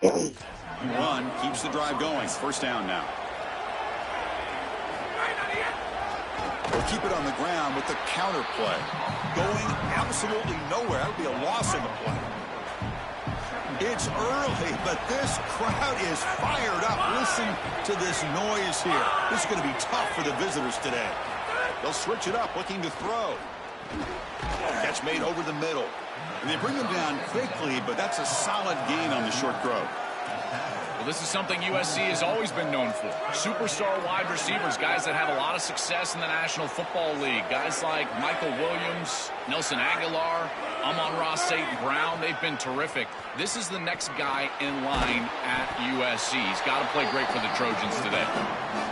Run keeps the drive going. First down now. They'll keep it on the ground with the counter play. Going absolutely nowhere. That would be a loss in the play. It's early, but this crowd is fired up. Listen to this noise here. This is going to be tough for the visitors today. They'll switch it up, looking to throw. Catch made over the middle. And they bring them down quickly, but that's a solid gain on the short throw. Well, this is something USC has always been known for. Superstar wide receivers, guys that have a lot of success in the National Football League. Guys like Michael Williams, Nelson Aguilar, Amon-Ra St. Brown, they've been terrific. This is the next guy in line at USC. He's got to play great for the Trojans today.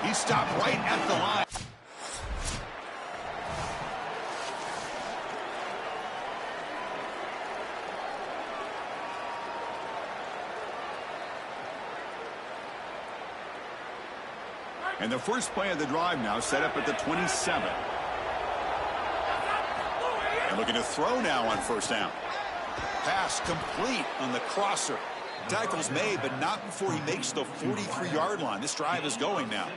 He stopped right at the line. And the first play of the drive now set up at the 27. And looking to throw now on first down. Pass complete on the crosser. Tackle's made, but not before he makes the 43-yard line. This drive is going now.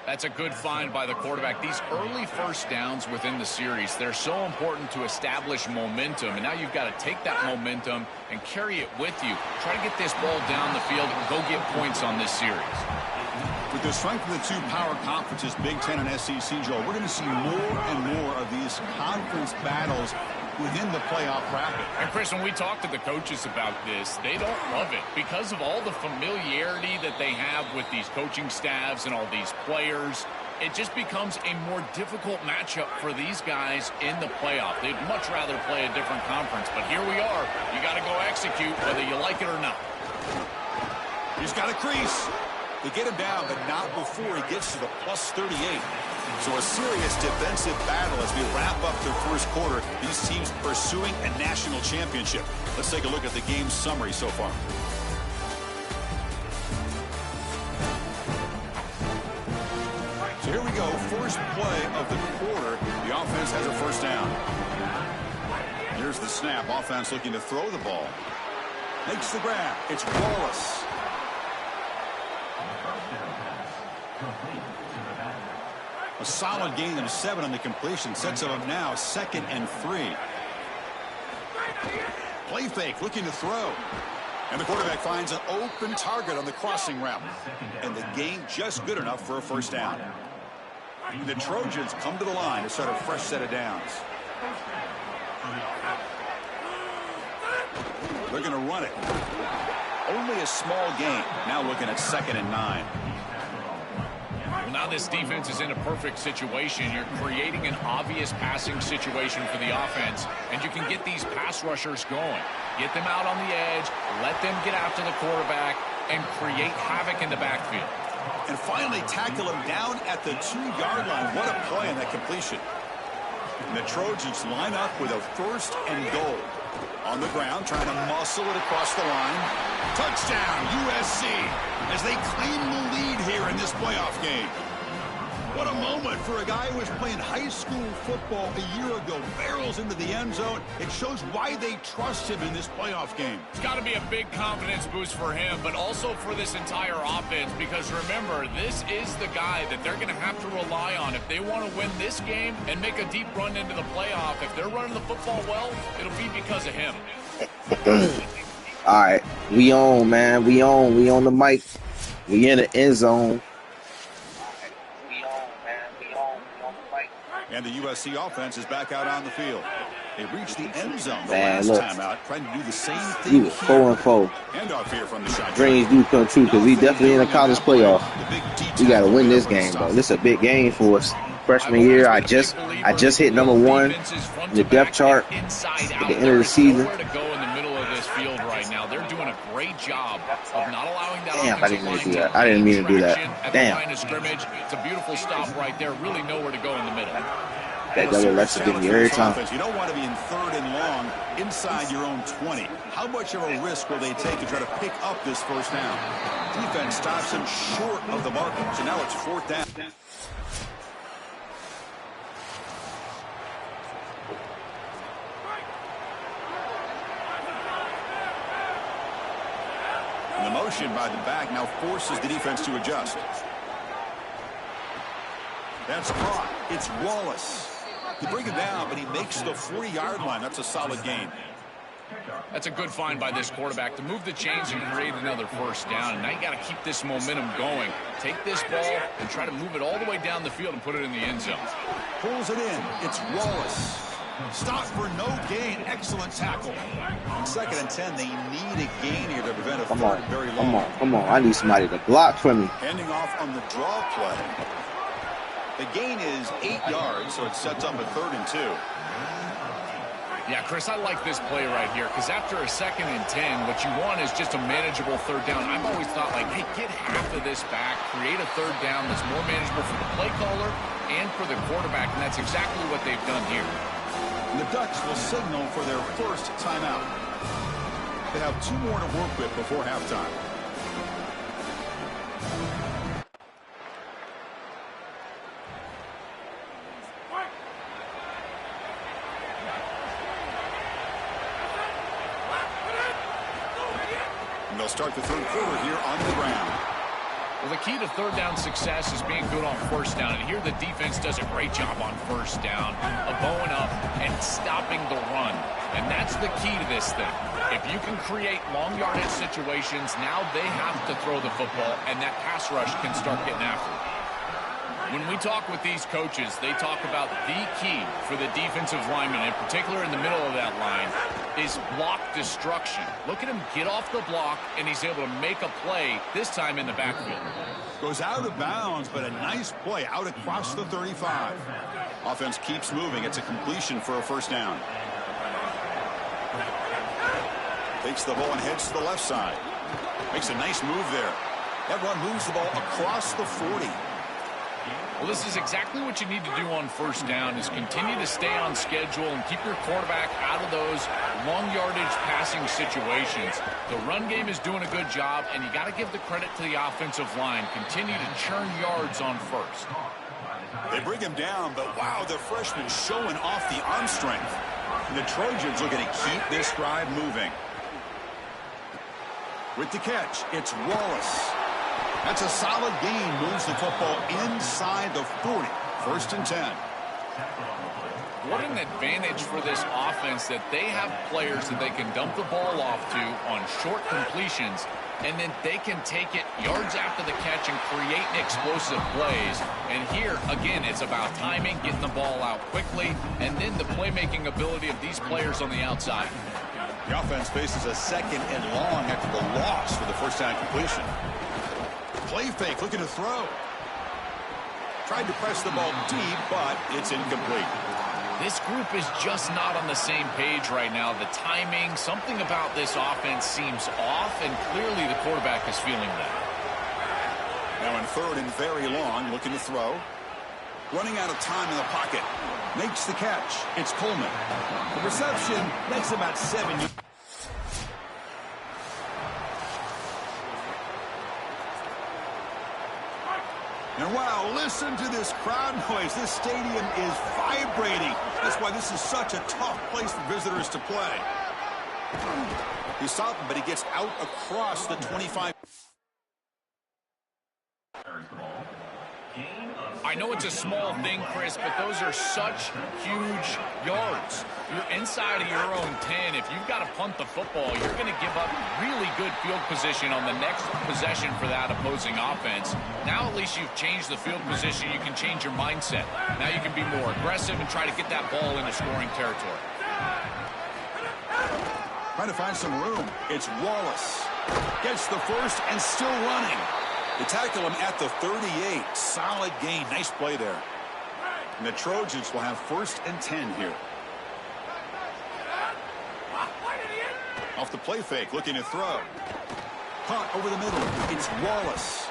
That's a good find by the quarterback. These early first downs within the series, they're so important to establish momentum. And now you've got to take that momentum and carry it with you. Try to get this ball down the field and go get points on this series. With the strength of the two power conferences, Big Ten and SEC, Joe, we're going to see more and more of these conference battles within the playoff bracket. And Chris, when we talk to the coaches about this, they don't love it because of all the familiarity that they have with these coaching staffs and all these players. It just becomes a more difficult matchup for these guys in the playoff. They'd much rather play a different conference, but here we are. You got to go execute whether you like it or not. He's got a crease. They get him down, but not before he gets to the plus 38. So a serious defensive battle as we wrap up the first quarter. These teams pursuing a national championship. Let's take a look at the game summary so far. So here we go. First play of the quarter. The offense has a first down. Here's the snap. Offense looking to throw the ball. Makes the grab. It's Wallace. A solid gain of 7 on the completion. Sets him up now 2nd and 3. Play fake, looking to throw. And the quarterback finds an open target on the crossing route. And the gain just good enough for a first down. And the Trojans come to the line to start a fresh set of downs. They're going to run it. Only a small gain. Now looking at 2nd and 9. Well, now this defense is in a perfect situation. You're creating an obvious passing situation for the offense, and you can get these pass rushers going. Get them out on the edge, let them get after the quarterback, and create havoc in the backfield. And finally tackle him down at the 2-yard line. What a play on that completion. And the Trojans line up with a 1st and goal. On the ground, trying to muscle it across the line. Touchdown, USC, as they claim the lead here in this playoff game. What a moment for a guy who was playing high school football a year ago. Barrels into the end zone. It shows why they trust him in this playoff game. It's got to be a big confidence boost for him, but also for this entire offense, because remember, this is the guy that they're going to have to rely on if they want to win this game and make a deep run into the playoff. If they're running the football well, it'll be because of him. All right, we on, man. We on the mic. We in the end zone. And the USC offense is back out on the field. They reached the end zone the Man, last look. time out, trying to do the same thing. We was 4-4. And off here from the shotgun. Dreams do come true because we definitely in a college playoff. We got to win this game, though. This is a big game for us. Freshman year, I just hit number 1 in the depth chart at the end of the season. Field right now. They're doing a great job of not allowing that. Damn, I didn't mean to do that. I didn't mean to do that. Damn. Line of scrimmage. It's a beautiful stop right there. Really nowhere to go in the middle. That double Lexus give me every time. You don't want to be in 3rd and long inside your own 20. How much of a risk will they take to try to pick up this first down? Defense stops him short of the marker. So now it's 4th down. motion by the back now forces the defense to adjust. That's caught. It's Wallace. They bring it down, but he makes the 40-yard line. That's a solid gain. That's a good find by this quarterback to move the chains and create another first down. And now you got to keep this momentum going. Take this ball and try to move it all the way down the field and put it in the end zone. Pulls it in. It's Wallace. Stop for no gain. Excellent tackle. On 2nd and 10, they need a gain here to prevent a third and very long. Come on. I need somebody to block for me. Handing off on the draw play. The gain is 8 yards, so it sets up a 3rd and 2. Yeah, Chris, I like this play right here because after a 2nd and 10, what you want is just a manageable 3rd down. I've always thought, like, hey, get half of this back, create a 3rd down that's more manageable for the play caller and for the quarterback, and that's exactly what they've done here. And the Ducks will signal for their first timeout. They have 2 more to work with before halftime. They'll start the 3rd quarter here on the ground. Well, the key to 3rd down success is being good on 1st down. And here the defense does a great job on 1st down of bowing up and stopping the run. And that's the key to this thing. If you can create long yardage situations, now they have to throw the football, and that pass rush can start getting after it. When we talk with these coaches, they talk about the key for the defensive lineman, in particular in the middle of that line, is block destruction. Look at him get off the block, and he's able to make a play, this time in the backfield. Goes out of bounds, but a nice play out across the 35. Offense keeps moving. It's a completion for a 1st down. Takes the ball and heads to the left side. Makes a nice move there. That run moves the ball across the 40. Well, this is exactly what you need to do on 1st down is continue to stay on schedule and keep your quarterback out of those long yardage passing situations. The run game is doing a good job, and you got to give the credit to the offensive line. Continue to churn yards on 1st. They bring him down, but wow, the freshman showing off the arm strength. And the Trojans looking to keep this drive moving. With the catch, it's Wallace. That's a solid gain. Moves the football inside the 40. 1st and 10. What an advantage for this offense that they have players that they can dump the ball off to on short completions, and then they can take it yards after the catch and create explosive plays. And here, again, it's about timing, getting the ball out quickly, and then the playmaking ability of these players on the outside. The offense faces a 2nd and long after the loss for the 1st down completion. Play fake, looking to throw. Tried to press the ball deep, but it's incomplete. This group is just not on the same page right now. The timing, something about this offense seems off, and clearly the quarterback is feeling that. Now in 3rd and very long, looking to throw. Running out of time in the pocket. Makes the catch. It's Coleman. The reception makes about 7 yards. And wow, listen to this crowd noise. This stadium is vibrating. That's why this is such a tough place for visitors to play. He's stopping, but he gets out across the 25. I know it's a small thing, Chris, but those are such huge yards. You're inside of your own 10. If you've got to punt the football, you're going to give up really good field position on the next possession for that opposing offense. Now at least you've changed the field position. You can change your mindset. Now you can be more aggressive and try to get that ball into scoring territory. Trying to find some room. It's Wallace. Gets the first and still running. They tackle him at the 38. Solid gain. Nice play there. And the Trojans will have 1st and 10 here. Off the play fake, looking to throw. Punt over the middle. It's Wallace.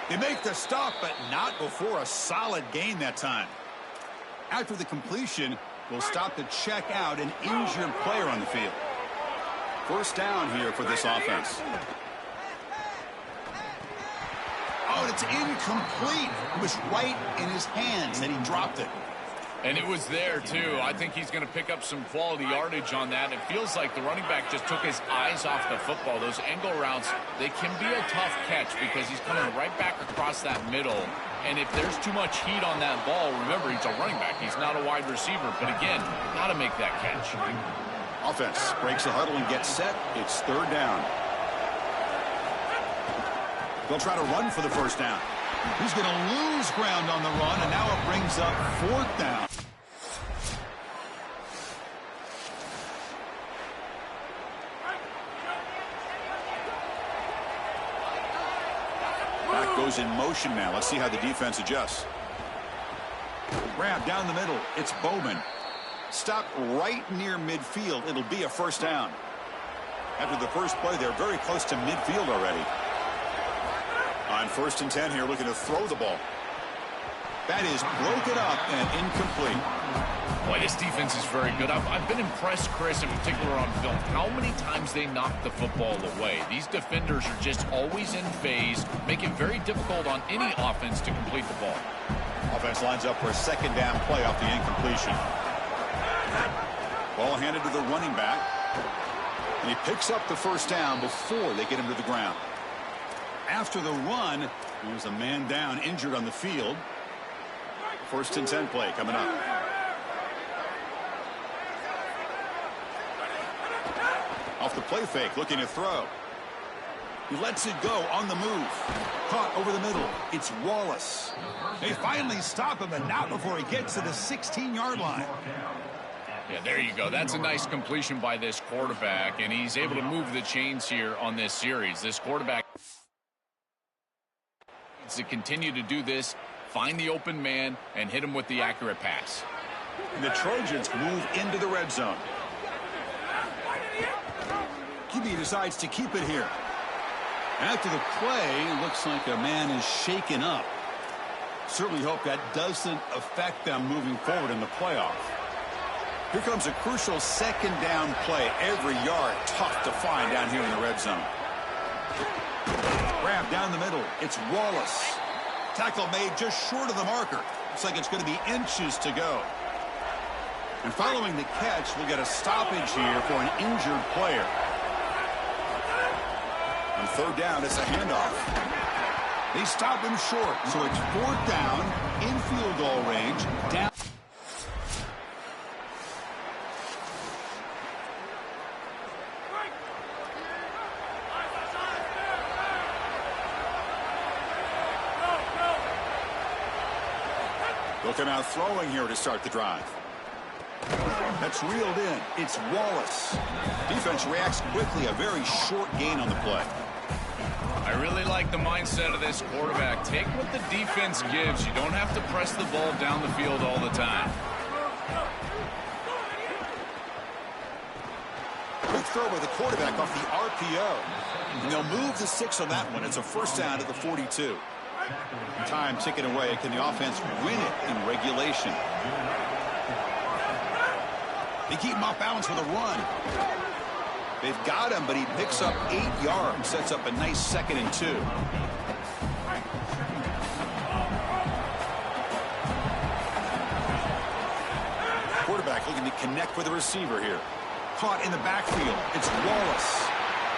They make the stop, but not before a solid gain that time. After the completion, we'll stop to check out an injured player on the field. 1st down here for this offense. Oh, it's incomplete. It was right in his hands, and he dropped it. And it was there, too. I think he's going to pick up some quality yardage on that. It feels like the running back just took his eyes off the football. Those angle routes, they can be a tough catch because he's coming right back across that middle. And if there's too much heat on that ball, remember, he's a running back. He's not a wide receiver. But, again, got to make that catch. Offense breaks the huddle and gets set. It's third down. They'll try to run for the first down. He's going to lose ground on the run, and now it brings up fourth down. Back goes in motion now. Let's see how the defense adjusts. Grab down the middle. It's Bowman. Stop right near midfield. It'll be a first down. After the first play, they're very close to midfield already. On 1st and 10 here, looking to throw the ball. That is broken up and incomplete. Boy, this defense is very good. I've been impressed, Chris, in particular on film, how many times they knock the football away. These defenders are just always in phase, make it very difficult on any offense to complete the ball. Offense lines up for a second down play off the incompletion. Ball handed to the running back. And he picks up the first down before they get him to the ground. After the run, there's a man down, injured on the field. 1st and 10 play coming up. Off the play fake, looking to throw. He lets it go on the move. Caught over the middle. It's Wallace. They finally stop him, and not before he gets to the 16-yard line. Yeah, there you go. That's a nice completion by this quarterback, and he's able to move the chains here on this series. This quarterback needs to continue to do this, find the open man, and hit him with the accurate pass. And the Trojans move into the red zone. QB decides to keep it here. After the play, looks like a man is shaken up. Certainly hope that doesn't affect them moving forward in the playoff. Here comes a crucial second down play. Every yard tough to find down here in the red zone. Grab down the middle. It's Wallace. Tackle made just short of the marker. Looks like it's going to be inches to go. And following the catch, we'll get a stoppage here for an injured player. On 3rd down, it's a handoff. They stop him short, so it's 4th down, in field goal range, down. Looking out throwing here to start the drive. That's reeled in. It's Wallace. Defense reacts quickly. A very short gain on the play. I really like the mindset of this quarterback. Take what the defense gives. You don't have to press the ball down the field all the time. Quick throw by the quarterback off the RPO. And they'll move the 6 on that one. It's a first down at the 42. Time ticking away. Can the offense win it in regulation? They keep him off balance with a run. They've got him, but he picks up 8 yards. Sets up a nice 2nd and 2. Quarterback looking to connect with the receiver here. Caught in the backfield. It's Wallace.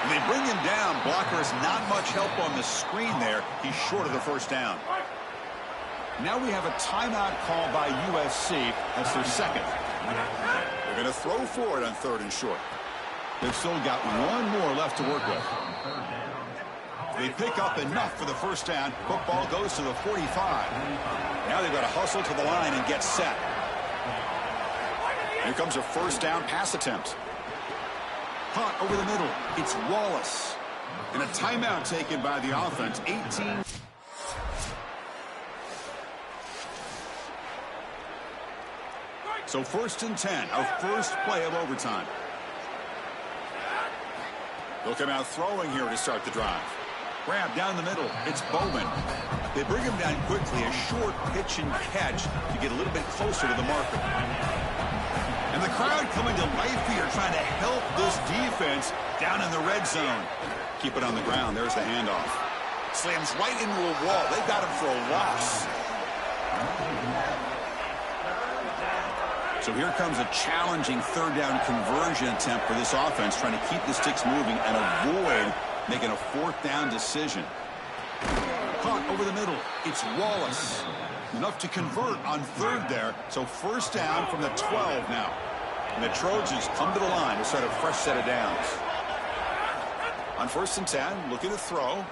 And they bring him down. Blocker has not much help on the screen there. He's short of the first down. Now we have a timeout call by USC. That's their second. They're going to throw for it on 3rd and short. They've still got one more left to work with. They pick up enough for the first down. Football goes to the 45. Now they've got to hustle to the line and get set. Here comes a first down pass attempt. Caught over the middle. It's Wallace. And a timeout taken by the offense. 18. So 1st and 10, our first play of overtime. Looking out throwing here to start the drive. Grab down the middle. It's Bowman. They bring him down quickly. A short pitch and catch to get a little bit closer to the marker. And the crowd coming to life here trying to help this defense down in the red zone. Keep it on the ground. There's the handoff. Slams right into a wall. They got him for a loss. So here comes a challenging third down conversion attempt for this offense, trying to keep the sticks moving and avoid making a fourth down decision. Caught over the middle. It's Wallace. Enough to convert on third there. So first down from the 12 now. And the Trojans come to the line to start a fresh set of downs. On 1st and 10, looking to throw.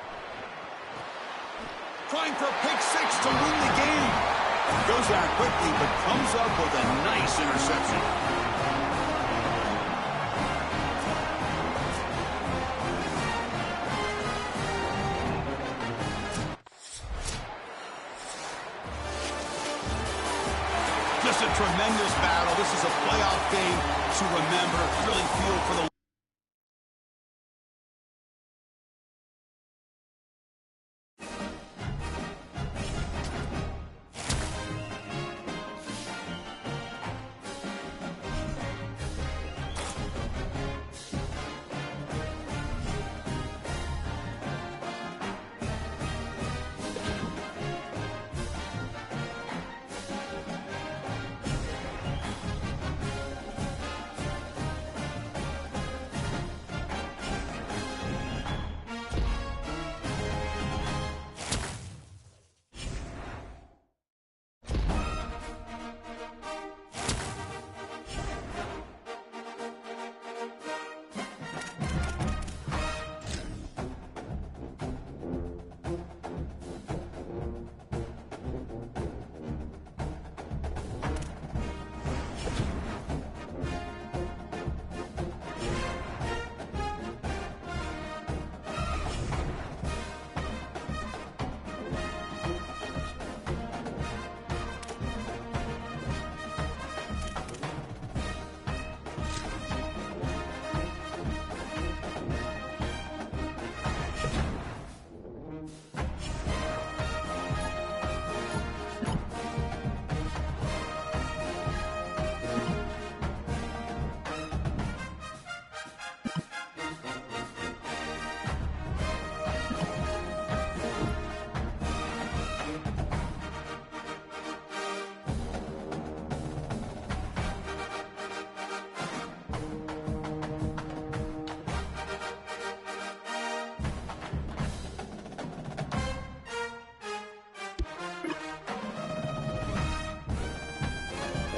Trying for a pick six to win the game. Goes down quickly, but comes up with a nice interception. Just a tremendous battle. This is a playoff game to remember. Really feel for the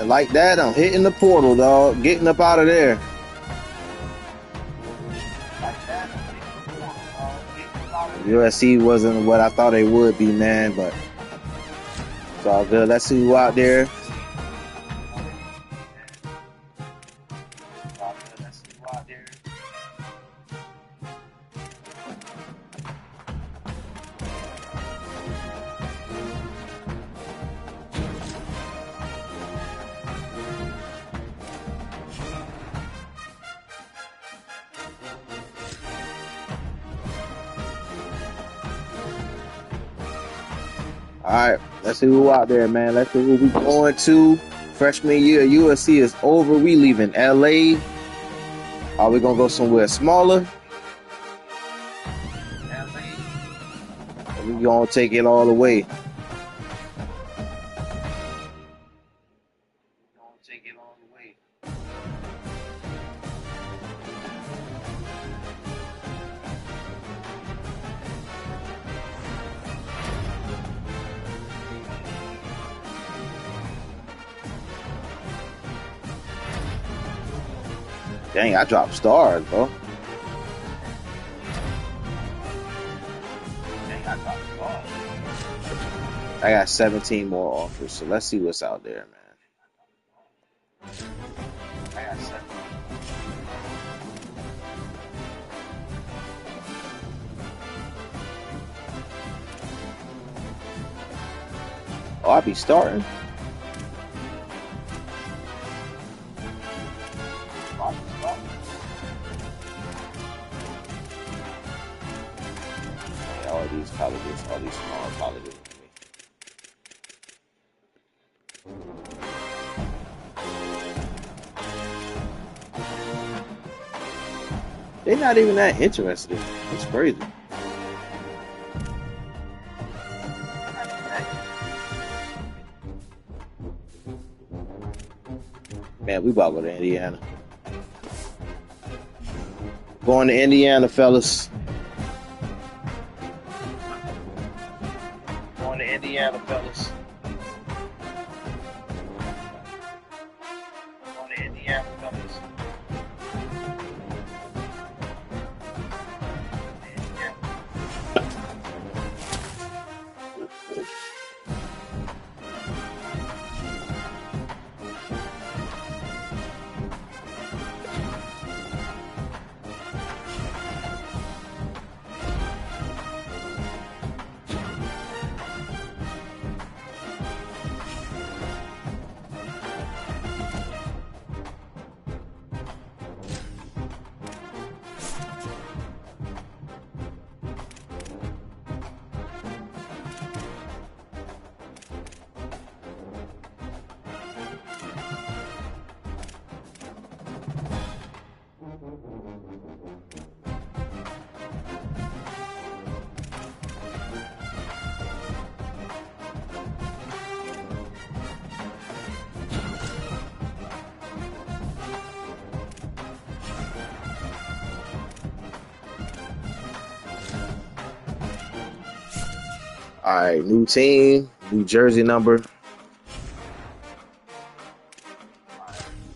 And like that, I'm hitting the portal, dog. Getting up out of there. USC wasn't what I thought they would be, man, but it's all good. Let's see who out there. All right, let's see who out there, man. Let's see who we going to. Freshman year, USC is over. We leaving LA. Are we gonna go somewhere smaller? We gonna take it all the way. Dang, I dropped stars, bro. I got 17 more offers, so let's see what's out there, man. I got 7. Oh, I be starting. All these colleges, all these small colleges. They're not even that interested. It's crazy. Man, we about to go to Indiana. Going to Indiana, fellas. Going to Indiana, fellas. Going to Indiana, fellas. All right, new team, new jersey number.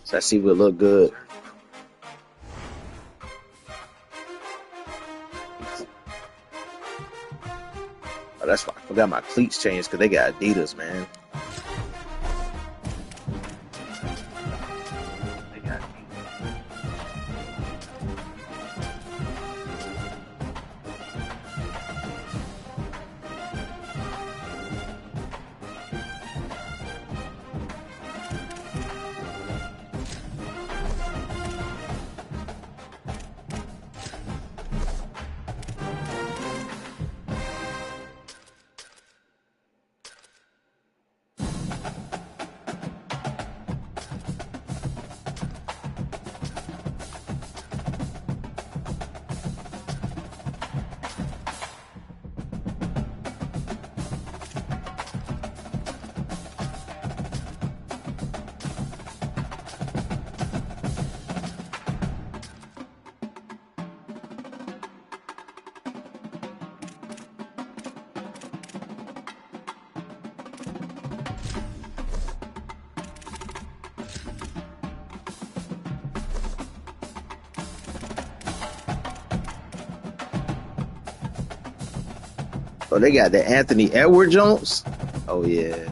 So let's see if it look good. Oh, that's why I forgot my cleats changed because they got Adidas, man. Oh, they got the Anthony Edward Jones. Oh yeah.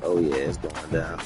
Oh yeah, it's going down.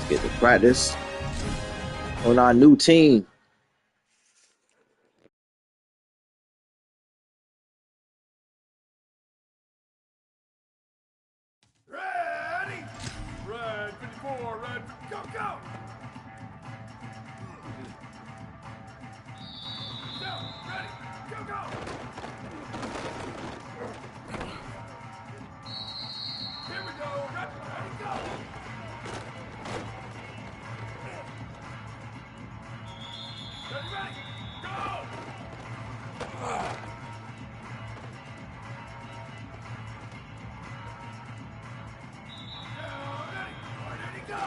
Get to practice on our new team. Ready! Red 54, red, go, go! Down, ready, go, go! Here we go, red, ready, go! Ready, ready, go! Down, ready, go!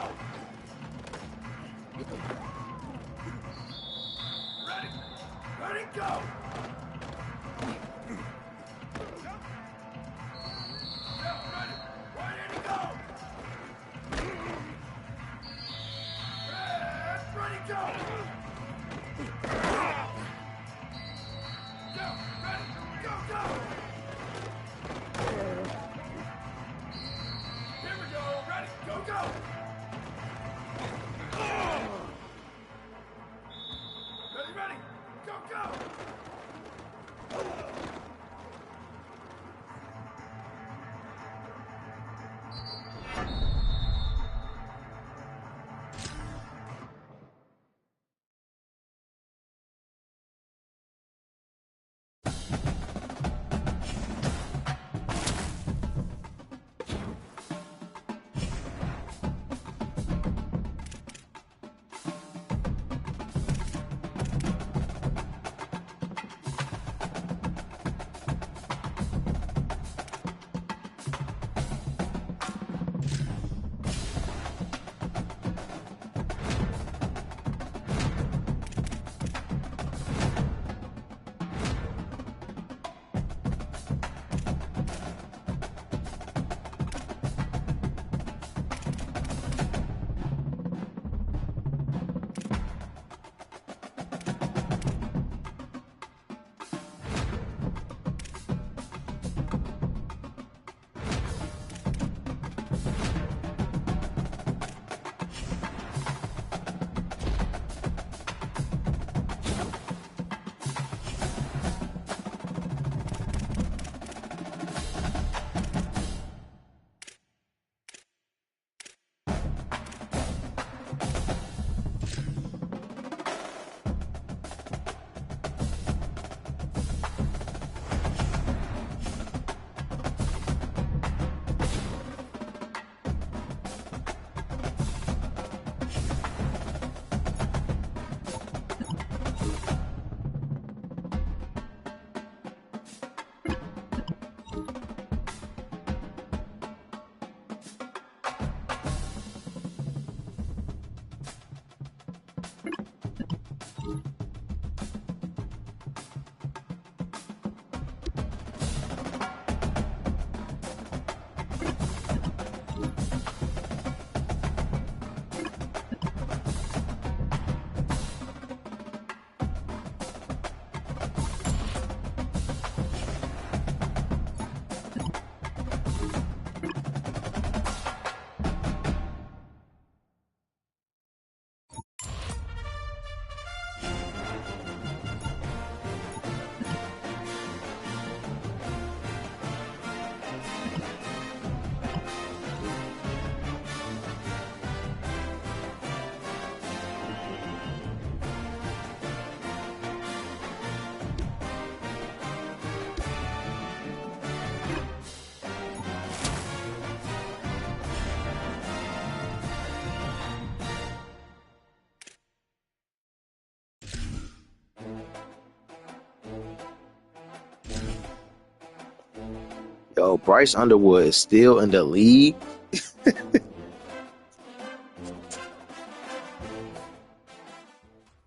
Yo, Bryce Underwood is still in the league.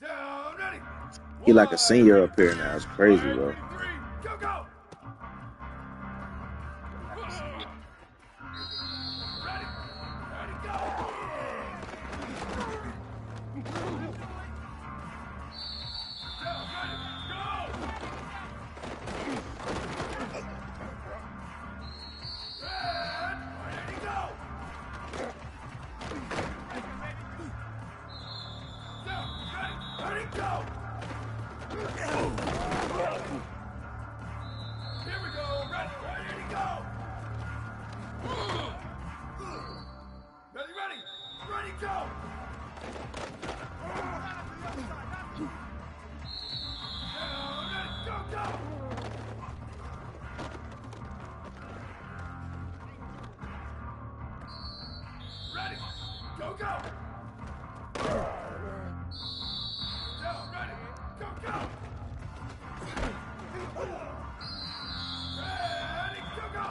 Down, ready. He like a senior up here now. It's crazy, bro. 3, go, go. Ready, ready, go. Down, ready, go. Ready, go. Down, ready, go. Here we go. Ready, go. Ready, go. Down, ready, go. Ready, go, go. Down, ready, go, go. Ready, go, go.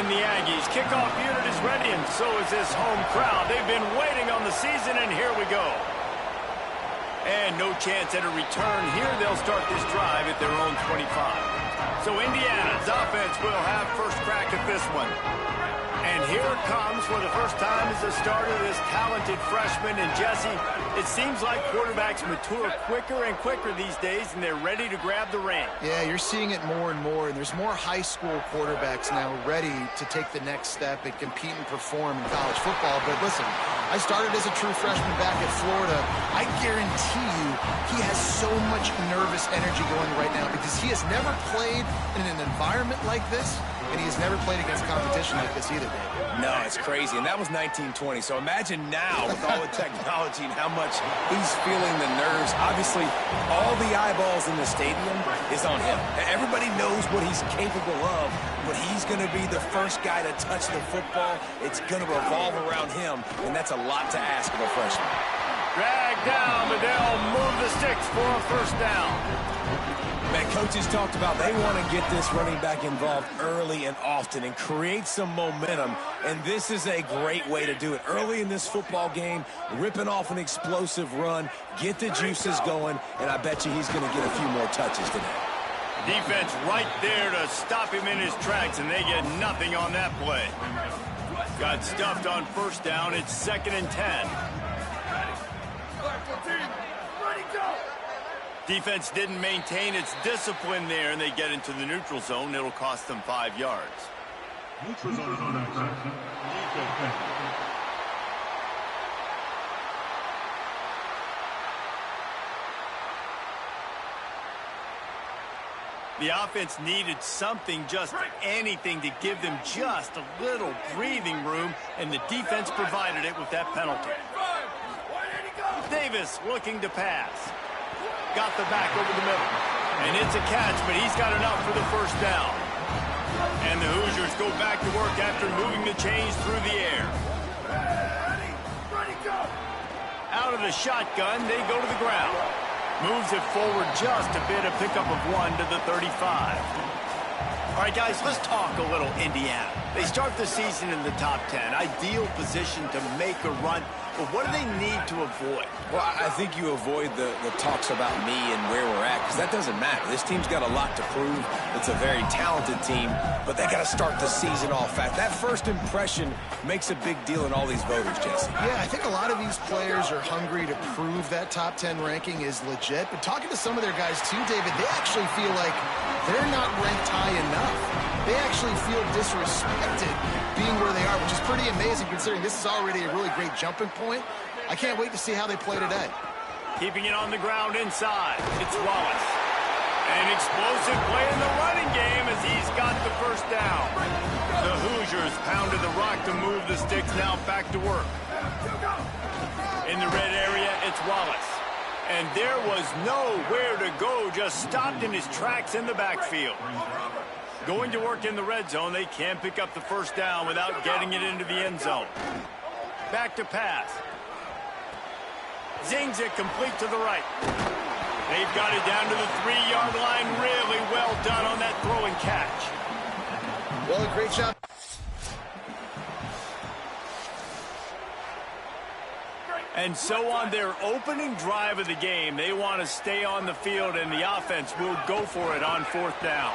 The Aggies kickoff unit is ready, and so is this home crowd. They've been waiting on the season, and here we go. And no chance at a return here. They'll start this drive at their own 25. So Indiana's offense will have first crack at this one. And here it comes for the first time as the starter, this talented freshman. And Jesse, it seems like quarterbacks mature quicker and quicker these days, and they're ready to grab the reins. Yeah, you're seeing it more and more, and there's more high school quarterbacks now ready to take the next step and compete and perform in college football. But listen, I started as a true freshman back at Florida. I guarantee you he has so much nervous energy going right now because he has never played in an environment like this, and he has never played against competition like this either, Dave. No, it's crazy, and that was 1920. So imagine now with all the technology and how much he's feeling the nerves. Obviously, all the eyeballs in the stadium is on him. Everybody knows what he's capable of, but he's going to be the first guy to touch the football. It's going to revolve around him, and that's a lot to ask of a freshman. Drag down, but they'll move the sticks for a first down. Man, coaches talked about they want to get this running back involved early and often and create some momentum, and this is a great way to do it. Early in this football game, ripping off an explosive run, get the juices going, and I bet you he's going to get a few more touches today. Defense right there to stop him in his tracks, and they get nothing on that play. Got stuffed on first down. It's 2nd and 10. Ready, go. Defense didn't maintain its discipline there, and they get into the neutral zone. It'll cost them 5 yards. Neutral zone is on that side. The offense needed something, just anything, to give them just a little breathing room, and the defense provided it with that penalty. Davis looking to pass. Got the back over the middle. And it's a catch, but he's got enough for the first down. And the Hoosiers go back to work after moving the chains through the air. Ready, go! Out of the shotgun, they go to the ground. Moves it forward just a bit, a pickup of 1 to the 35. All right, guys, let's talk a little Indiana. They start the season in the top 10. Ideal position to make a run. But what do they need to avoid? Well, I think you avoid the talks about me and where we're at, because that doesn't matter. This team's got a lot to prove. It's a very talented team, but they got to start the season off fast. That first impression makes a big deal in all these voters, Jesse. Yeah, I think a lot of these players are hungry to prove that top 10 ranking is legit. But talking to some of their guys too, David, they actually feel like they're not ranked high enough. They actually feel disrespected being where they are, which is pretty amazing considering this is already a really great jumping point. I can't wait to see how they play today. Keeping it on the ground inside. It's Wallace. An explosive play in the running game as he's got the first down. The Hoosiers pounded the rock to move the sticks, now back to work. In the red area, it's Wallace. And there was nowhere to go, just stopped in his tracks in the backfield. Going to work in the red zone, they can't pick up the first down without getting it into the end zone. Back to pass. Zings it complete to the right. They've got it down to the 3-yard line. Really well done on that throw and catch. Well, a great job. And so on their opening drive of the game, they want to stay on the field, and the offense will go for it on 4th down.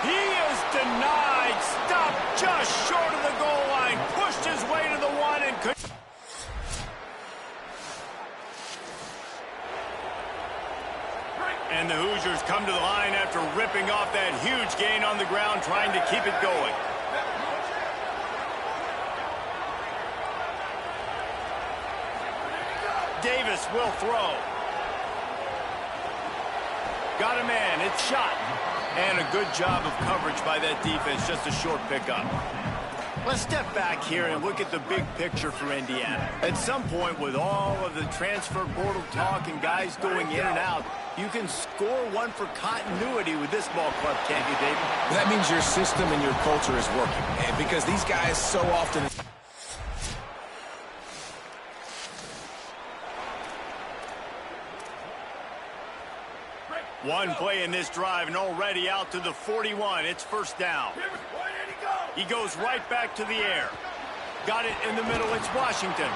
He is denied. Stopped just short of the goal line. Pushed his way to the 1 and could. And the Hoosiers come to the line after ripping off that huge gain on the ground, trying to keep it going. Davis will throw. Got a man. It's shot. And a good job of coverage by that defense. Just a short pickup. Let's step back here and look at the big picture for Indiana. At some point, with all of the transfer portal talk and guys going in and out, you can score one for continuity with this ball club, can't you, David? That means your system and your culture is working. And because these guys so often... One play in this drive and already out to the 41. It's first down. He goes right back to the air. Got it in the middle. It's Washington.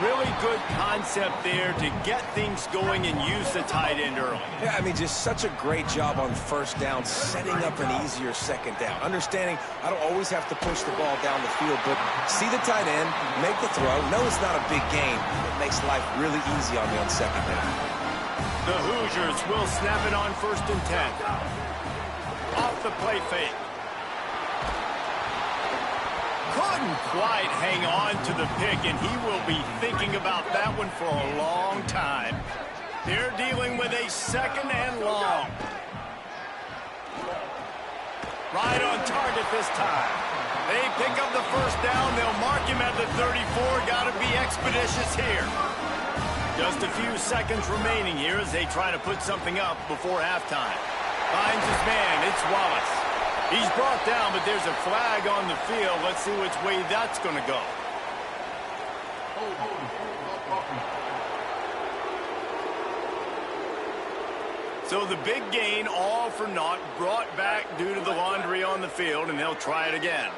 Really good concept there to get things going and use the tight end early. Yeah, I mean, just such a great job on first down, setting up an easier second down. Understanding I don't always have to push the ball down the field, but see the tight end, make the throw. No, it's not a big gain. It makes life really easy on me on second down. The Hoosiers will snap it on 1st and 10. Off the play fake. Couldn't quite hang on to the pick, and he will be thinking about that one for a long time. They're dealing with a 2nd and long. Right on target this time. They pick up the first down. They'll mark him at the 34. Got to be expeditious here. Just a few seconds remaining here as they try to put something up before halftime. Finds his man. It's Wallace. He's brought down, but there's a flag on the field. Let's see which way that's going to go. So the big gain, all for naught, brought back due to the laundry on the field, and they'll try it again.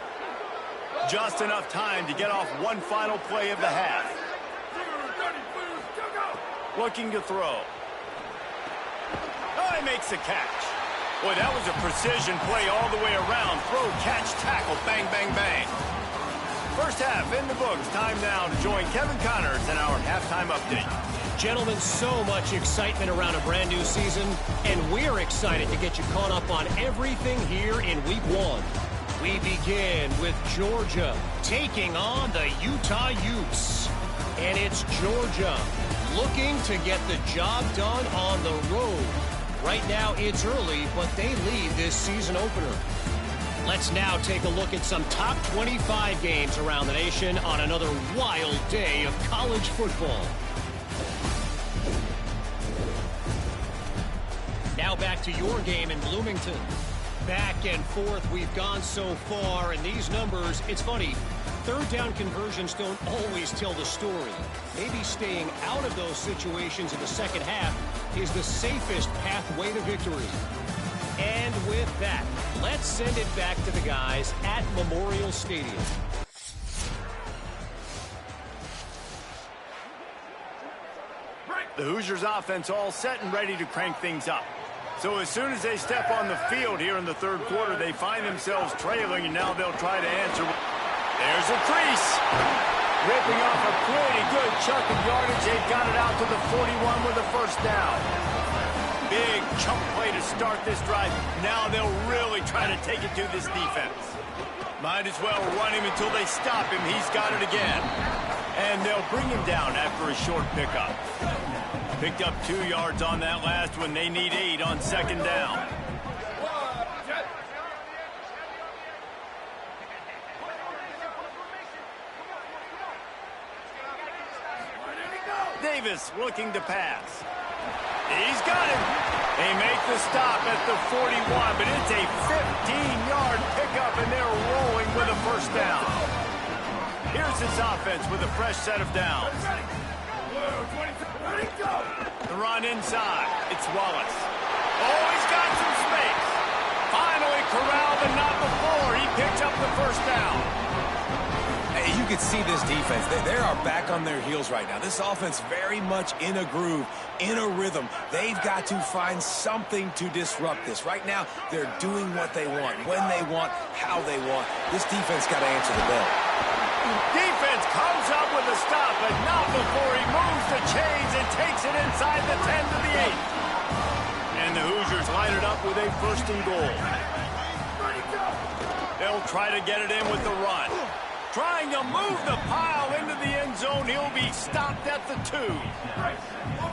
Just enough time to get off one final play of the half. Looking to throw. Oh, he makes the catch. Boy, that was a precision play all the way around. Throw, catch, tackle, bang, bang, bang. First half in the books. Time now to join Kevin Connors in our halftime update. Gentlemen, so much excitement around a brand new season, and we're excited to get you caught up on everything here in Week 1. We begin with Georgia taking on the Utah Utes. And it's Georgia looking to get the job done on the road. Right now, it's early, but they lead this season opener. Let's now take a look at some top 25 games around the nation on another wild day of college football. Now back to your game in Bloomington. Back and forth we've gone so far, and these numbers, it's funny, third down conversions don't always tell the story. Maybe staying out of those situations in the second half is the safest pathway to victory. And with that, let's send it back to the guys at Memorial Stadium. The Hoosiers offense all set and ready to crank things up. So as soon as they step on the field here in the third quarter, they find themselves trailing, and now they'll try to answer. There's a crease. Ripping off a pretty good chunk of yardage. They've got it out to the 41 with a first down. Big chunk play to start this drive. Now they'll really try to take it to this defense. Might as well run him until they stop him. He's got it again. And they'll bring him down after a short pickup. Picked up 2 yards on that last one. They need 8 on second down. Davis looking to pass. He's got him. They make the stop at the 41, but it's a 15-yard pickup, and they're rolling with a first down. Here's his offense with a fresh set of downs. The run inside. It's Wallace. Oh, he's got some space. Finally corralled, but not before. He picks up the first down. Hey, you can see this defense. They are back on their heels right now. This offense very much in a groove, in a rhythm. They've got to find something to disrupt this. Right now, they're doing what they want, when they want, how they want. This defense got to answer the bell. Defense comes up with a stop, but not before he moves the chains and takes it inside the 10 to the 8. And the Hoosiers line it up with a first and goal. They'll try to get it in with the run. Trying to move the pile into the end zone. He'll be stopped at the 2.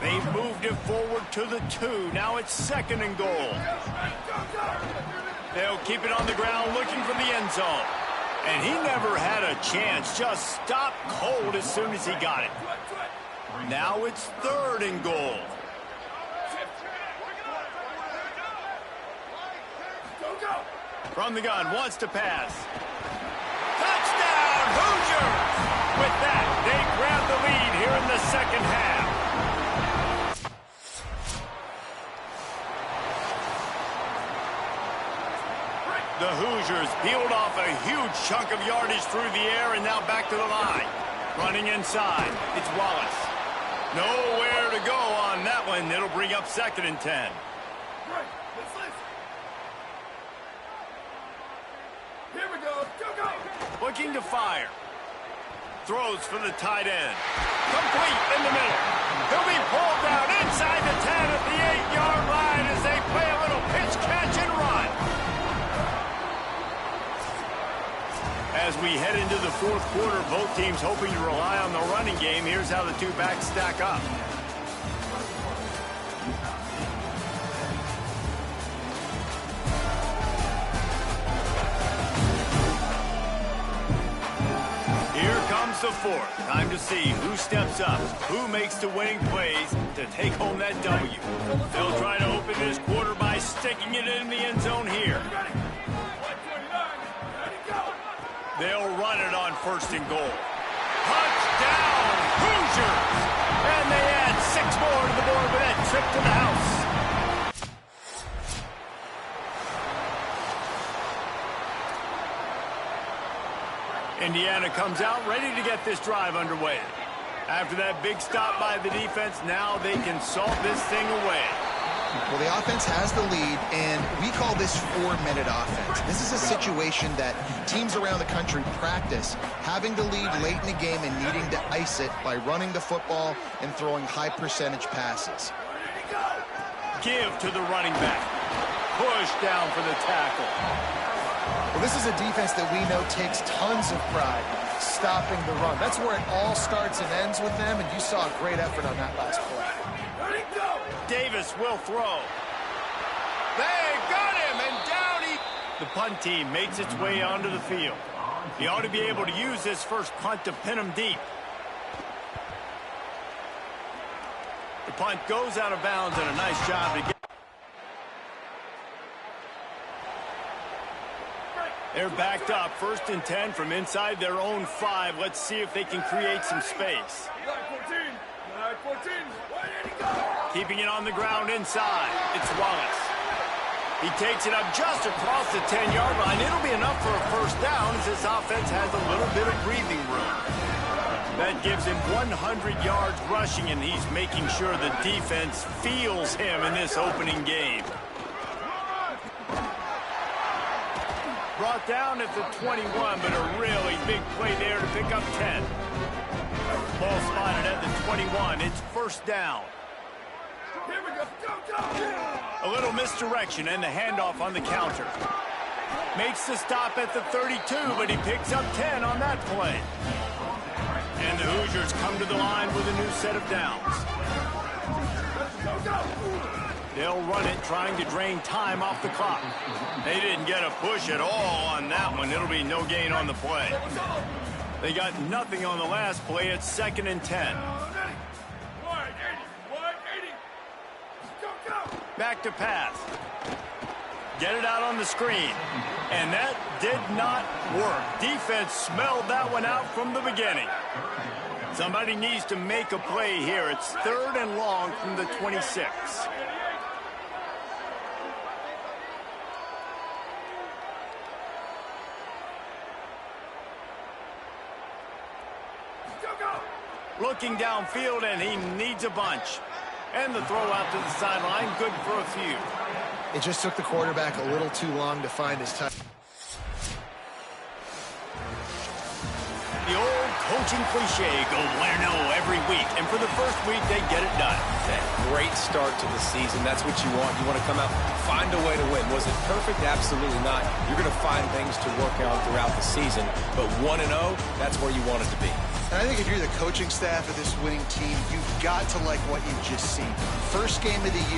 They've moved it forward to the 2. Now it's second and goal. They'll keep it on the ground looking for the end zone. And he never had a chance. Just stopped cold as soon as he got it. Now it's third and goal. From the gun, wants to pass. Touchdown, Hoosiers! With that, they grab the lead here in the second half. The Hoosiers peeled off a huge chunk of yardage through the air and now back to the line. Running inside, it's Wallace. Nowhere to go on that one. It'll bring up second and 10. Here we go. Go. Looking to fire. Throws for the tight end. Complete in the middle. He'll be pulled down inside the 10 at the 8-yard line as they play a little pitch, catch, and run. As we head into the fourth quarter, both teams hoping to rely on the running game. Here's how the two backs stack up. Here comes the fourth. Time to see who steps up, who makes the winning plays to take home that W. They'll try to open this quarter by sticking it in the end zone here. They'll run it on first and goal. Touchdown, Hoosiers! And they add 6 more to the board with that trip to the house. Indiana comes out ready to get this drive underway. After that big stop by the defense, now they can salt this thing away. Well, the offense has the lead, and we call this 4-minute offense. This is a situation that teams around the country practice, having the lead late in the game and needing to ice it by running the football and throwing high-percentage passes. Give to the running back. Push down for the tackle. Well, this is a defense that we know takes tons of pride stopping the run. That's where it all starts and ends with them, and you saw a great effort on that last play. Davis will throw. The punt team makes its way onto the field. He ought to be able to use this first punt to pin him deep. The punt goes out of bounds, and a nice job to get. They're backed up, 1st and 10 from inside their own 5. Let's see if they can create some space. Keeping it on the ground inside. It's Wallace. He takes it up just across the 10-yard line. It'll be enough for a first down as this offense has a little bit of breathing room. That gives him 100 yards rushing, and he's making sure the defense feels him in this opening game. Brought down at the 21, but a really big play there to pick up 10. Ball spotted at the 21. It's first down. Here we go. Go, go. A little misdirection and the handoff on the counter. Makes the stop at the 32, but he picks up 10 on that play. And the Hoosiers come to the line with a new set of downs. They'll run it, trying to drain time off the clock. They didn't get a push at all on that one. It'll be no gain on the play. They got nothing on the last play. It's 2nd and 10. Back to pass. Get it out on the screen. And that did not work. Defense smelled that one out from the beginning. Somebody needs to make a play here. It's 3rd and long from the 26. Looking downfield, and he needs a bunch. And the throw out to the sideline, good for a few. It just took the quarterback a little too long to find his touch. The old coaching cliche, go win-0 every week. And for the first week, they get it done. That great start to the season. That's what you want. You want to come out, find a way to win. Was it perfect? Absolutely not. You're going to find things to work on throughout the season. But 1-0, that's where you want it to be. And I think if you're the coaching staff of this winning team, you've got to like what you've just seen. First game of the year.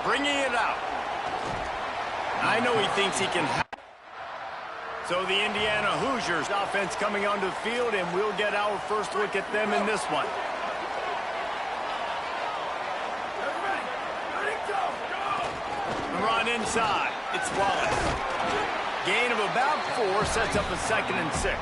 bringing it out. I know he thinks he can. So the Indiana Hoosiers offense coming onto the field, and we'll get our first look at them in this one. Run inside. It's Wallace. Gain of about 4 sets up a 2nd and 6.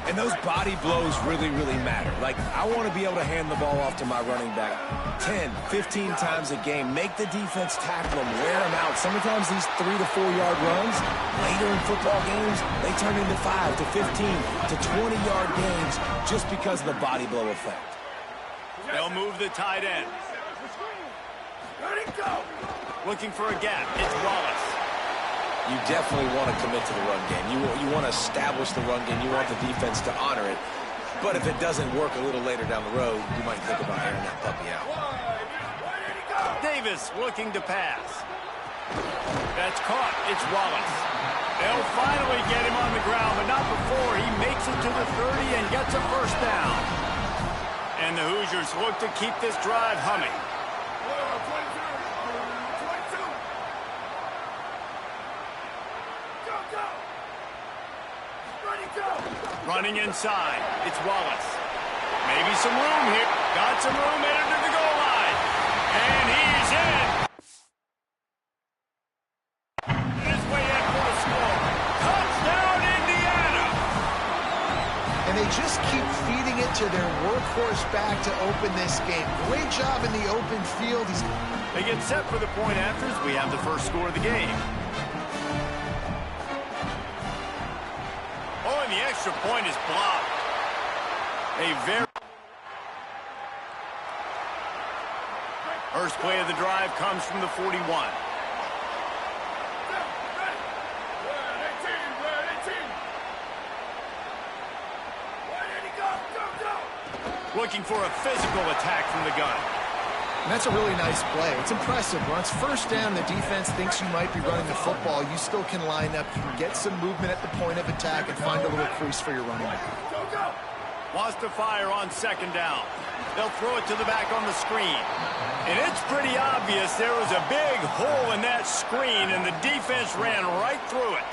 And those body blows really, really matter. Like, I want to be able to hand the ball off to my running back 10, 15 times a game. Make the defense tackle them, wear them out. Sometimes these 3 to 4 yard runs, later in football games, they turn into 5 to 15 to 20 yard games just because of the body blow effect. They'll move the tight end. Looking for a gap. It's Wallace. You definitely want to commit to the run game. You want to establish the run game. You want the defense to honor it. But if it doesn't work a little later down the road, you might think about airing that puppy out. Davis looking to pass. That's caught. It's Wallace. They'll finally get him on the ground, but not before he makes it to the 30 and gets a first down. And the Hoosiers look to keep this drive humming. Running inside. It's Wallace. Maybe some room here. Got some room headed to the goal line. And he's in. His way in for the score. Touchdown, Indiana. And they just keep feeding it to their workhorse back to open this game. Great job in the open field. They get set for the point afters. We have the first score of the game. Oh, and the extra point is blocked. First play of the drive comes from the 41. Looking for a physical attack from the gun. And that's a really nice play. It's impressive. Once first down, the defense thinks you might be running the football. You still can line up. You can get some movement at the point of attack and find a little crease for your running back. Wants to fire on 2nd down. They'll throw it to the back on the screen. And it's pretty obvious there was a big hole in that screen, and the defense ran right through it.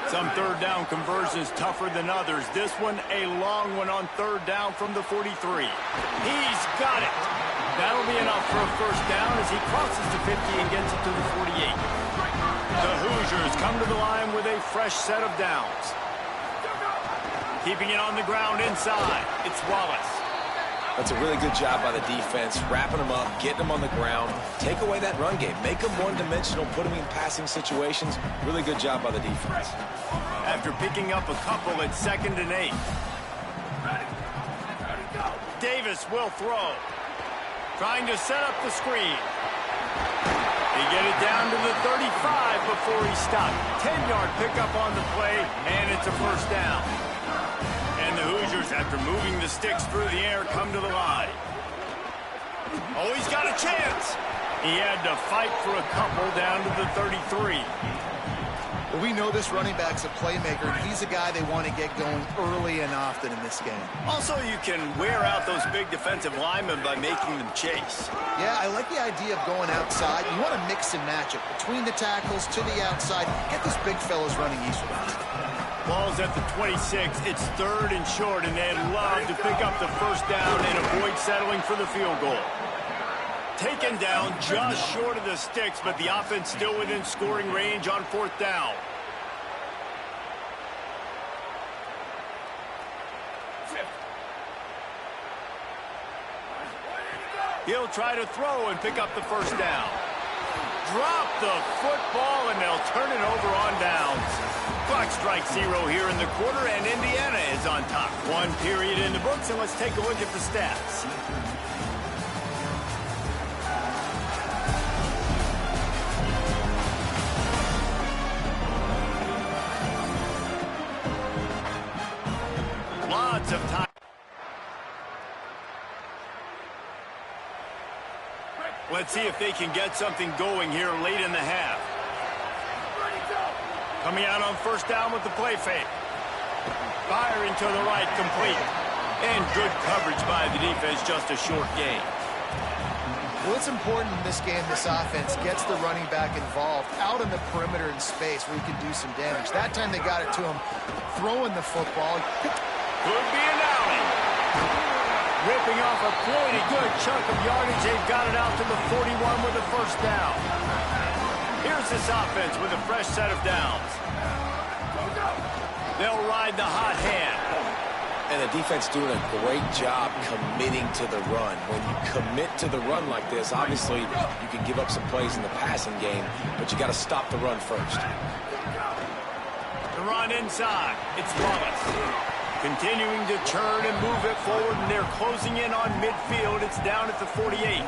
Some 3rd down conversions tougher than others. This one, a long one on 3rd down from the 43. He's got it. That'll be enough for a first down as he crosses the 50 and gets it to the 48. The Hoosiers come to the line with a fresh set of downs. Keeping it on the ground inside. It's Wallace. That's a really good job by the defense, wrapping them up, getting them on the ground. Take away that run game. Make them one-dimensional, put them in passing situations. Really good job by the defense. After picking up a couple at 2nd and 8. Davis will throw. Trying to set up the screen. They get it down to the 35 before he stopped. 10-yard pickup on the play, and it's a first down. And the Hoosiers, after moving the sticks through the air, come to the line. Oh, he's got a chance. He had to fight for a couple down to the 33. Well, we know this running back's a playmaker, and he's a guy they want to get going early and often in this game. Also, you can wear out those big defensive linemen by making them chase. Yeah, I like the idea of going outside. You want to mix and match it between the tackles to the outside. Get these big fellas running eastward. Ball's at the 26. It's 3rd and short, and they'd love to pick up the first down and avoid settling for the field goal. Taken down just short of the sticks, but the offense still within scoring range on 4th down. He'll try to throw and pick up the first down. Drop the football, and they'll turn it over on downs. Clock strikes 0 here in the quarter, and Indiana is on top. 1 period in the books, and let's take a look at the stats. Lots of time. Let's see if they can get something going here late in the half. Coming out on 1st down with the play fake. Firing to the right, complete. And good coverage by the defense, just a short gain. Well, it's important in this game, this offense gets the running back involved out in the perimeter in space where he can do some damage. That time they got it to him throwing the football. Could be an outing. Ripping off a pretty good chunk of yardage. They've got it out to the 41 with a first down. Here's this offense with a fresh set of downs. They'll ride the hot hand. And the defense doing a great job committing to the run. When you commit to the run like this, obviously you can give up some plays in the passing game, but you got to stop the run first. The run inside. It's Wallace. Continuing to turn and move it forward, and they're closing in on midfield. It's down at the 48.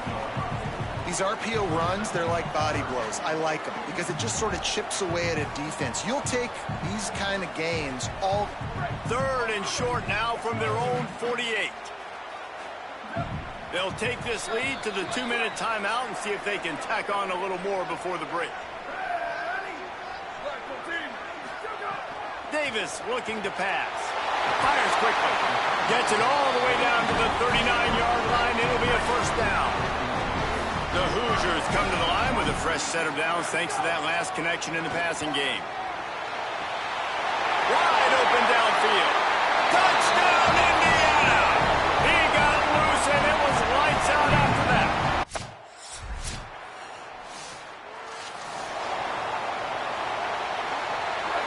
These RPO runs, they're like body blows. I like them because it just sort of chips away at a defense. You'll take these kind of gains all. Third and short now from their own 48. They'll take this lead to the 2-minute timeout and see if they can tack on a little more before the break. Davis looking to pass. Fires quickly. Gets it all the way down to the 39-yard line. It'll be a first down. The Hoosiers come to the line with a fresh set of downs thanks to that last connection in the passing game. Wide open downfield. Touchdown, Indiana! He got loose, and it was lights out after that.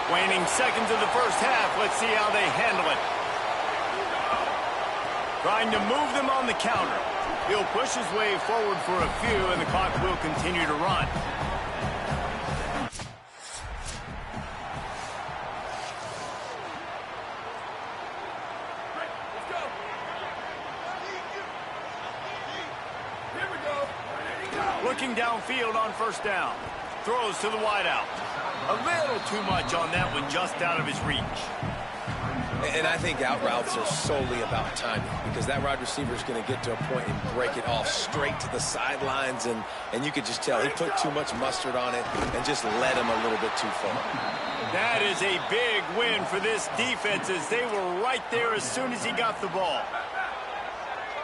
Waning seconds of the first half. Let's see how they handle it. Trying to move them on the counter. He'll push his way forward for a few, and the clock will continue to run. Looking downfield on first down. Throws to the wideout. A little too much on that one, just out of his reach. And I think out routes are solely about timing because that wide receiver is going to get to a point and break it off straight to the sidelines, and you could just tell he put too much mustard on it and just led him a little bit too far. That is a big win for this defense as they were right there as soon as he got the ball.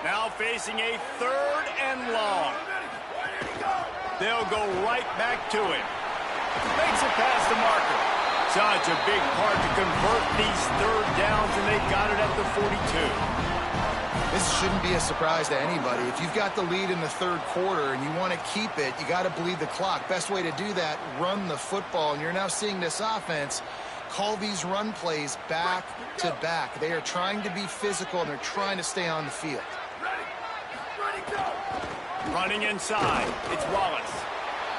Now facing a third and long. They'll go right back to him. Makes it past the marker. Such a big part to convert these third downs, and they got it at the 42. This shouldn't be a surprise to anybody. If you've got the lead in the third quarter and you want to keep it, you got to bleed the clock. Best way to do that, run the football. And you're now seeing this offense call these run plays back to back. They are trying to be physical, and they're trying to stay on the field. Running inside, it's Wallace.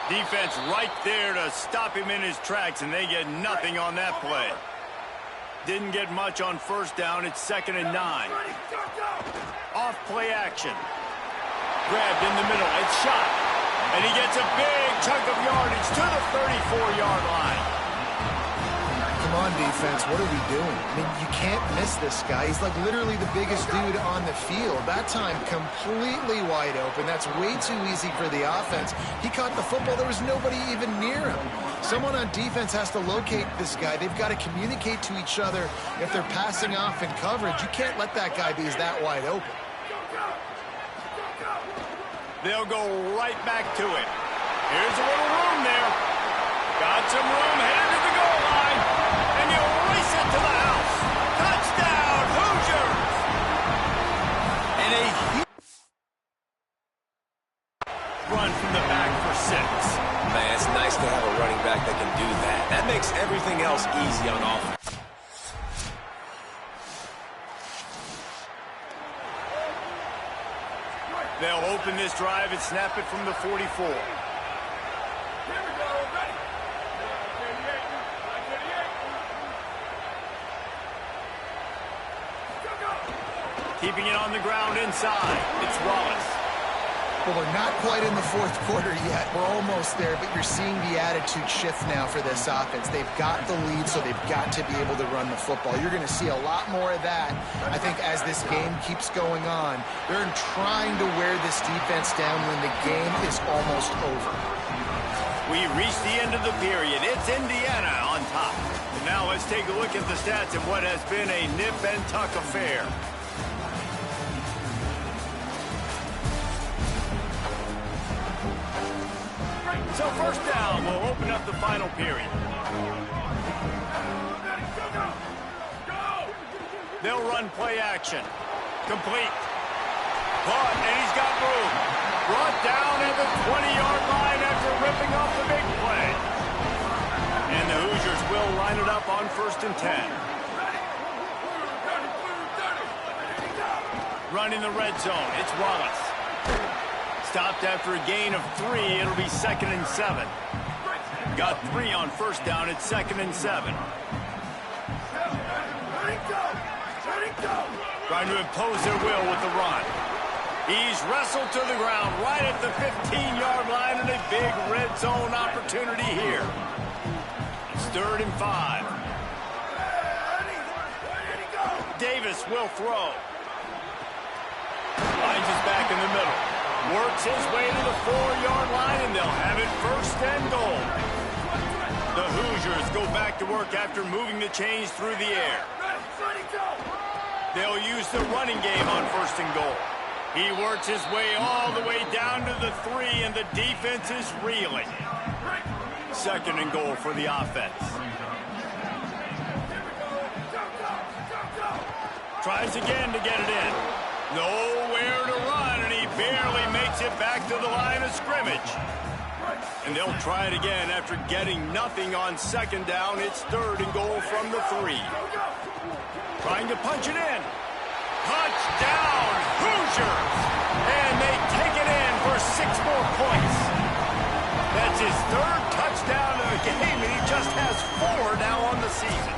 Defense right there to stop him in his tracks, and they get nothing on that play. Didn't get much on first down. It's 2nd and 9. Off play action. Grabbed in the middle. It's shot. And he gets a big chunk of yardage to the 34-yard line. Come on, defense. What are we doing? I mean, you can't miss this guy. He's like literally the biggest dude on the field. That time, completely wide open. That's way too easy for the offense. He caught the football. There was nobody even near him. Someone on defense has to locate this guy. They've got to communicate to each other if they're passing off in coverage. You can't let that guy be that wide open. They'll go right back to it. Here's a little room there. Got some room headed to the goal line. And he'll race it to the house. Touchdown, Hoosiers! And a huge run from the back for 6. Man, it's nice to have a running back that can do that. That makes everything else easy on offense. They'll open this drive and snap it from the 44. Keeping it on the ground inside. It's Wallace. Well, we're not quite in the fourth quarter yet. We're almost there, but you're seeing the attitude shift now for this offense. They've got the lead, so they've got to be able to run the football. You're going to see a lot more of that, I think, as this game keeps going on. They're trying to wear this defense down when the game is almost over. We reach the end of the period. It's Indiana on top. And now let's take a look at the stats of what has been a nip-and-tuck affair. So first down will open up the final period. They'll run play action. Complete. Caught, and he's got room. Brought down at the 20-yard line after ripping off the big play. And the Hoosiers will line it up on 1st and 10. Running the red zone, it's Wallace. Stopped after a gain of 3, it'll be 2nd and 7. Got 3 on 1st down, it's 2nd and 7. Trying to impose their will with the run. He's wrestled to the ground right at the 15-yard line, and a big red zone opportunity here. It's 3rd and 5. Davis will throw. Finds his back in the middle. Works his way to the 4-yard line, and they'll have it 1st and goal. The Hoosiers go back to work after moving the chains through the air. They'll use the running game on 1st and goal. He works his way all the way down to the 3, and the defense is reeling. 2nd and goal for the offense. Tries again to get it in. Nowhere to run, and he barely makes it back to the line of scrimmage. And they'll try it again after getting nothing on 2nd down. It's 3rd and goal from the 3. Trying to punch it in. Touchdown, Hoosiers! And they take it in for 6 more points. That's his 3rd touchdown of the game, and he just has 4 now on the season.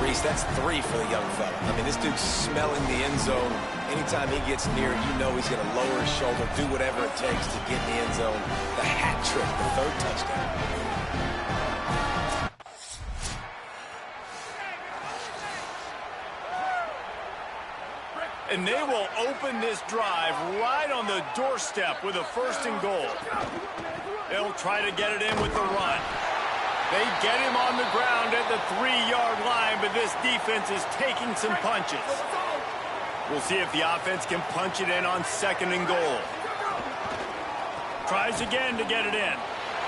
Reese, that's 3 for the young fella. I mean, this dude's smelling the end zone. Anytime he gets near, you know he's going to lower his shoulder, do whatever it takes to get in the end zone. The hat trick, the 3rd touchdown. And they will open this drive right on the doorstep with a 1st and goal. They'll try to get it in with the run. They get him on the ground at the 3-yard line, but this defense is taking some punches. We'll see if the offense can punch it in on 2nd and goal. Tries again to get it in.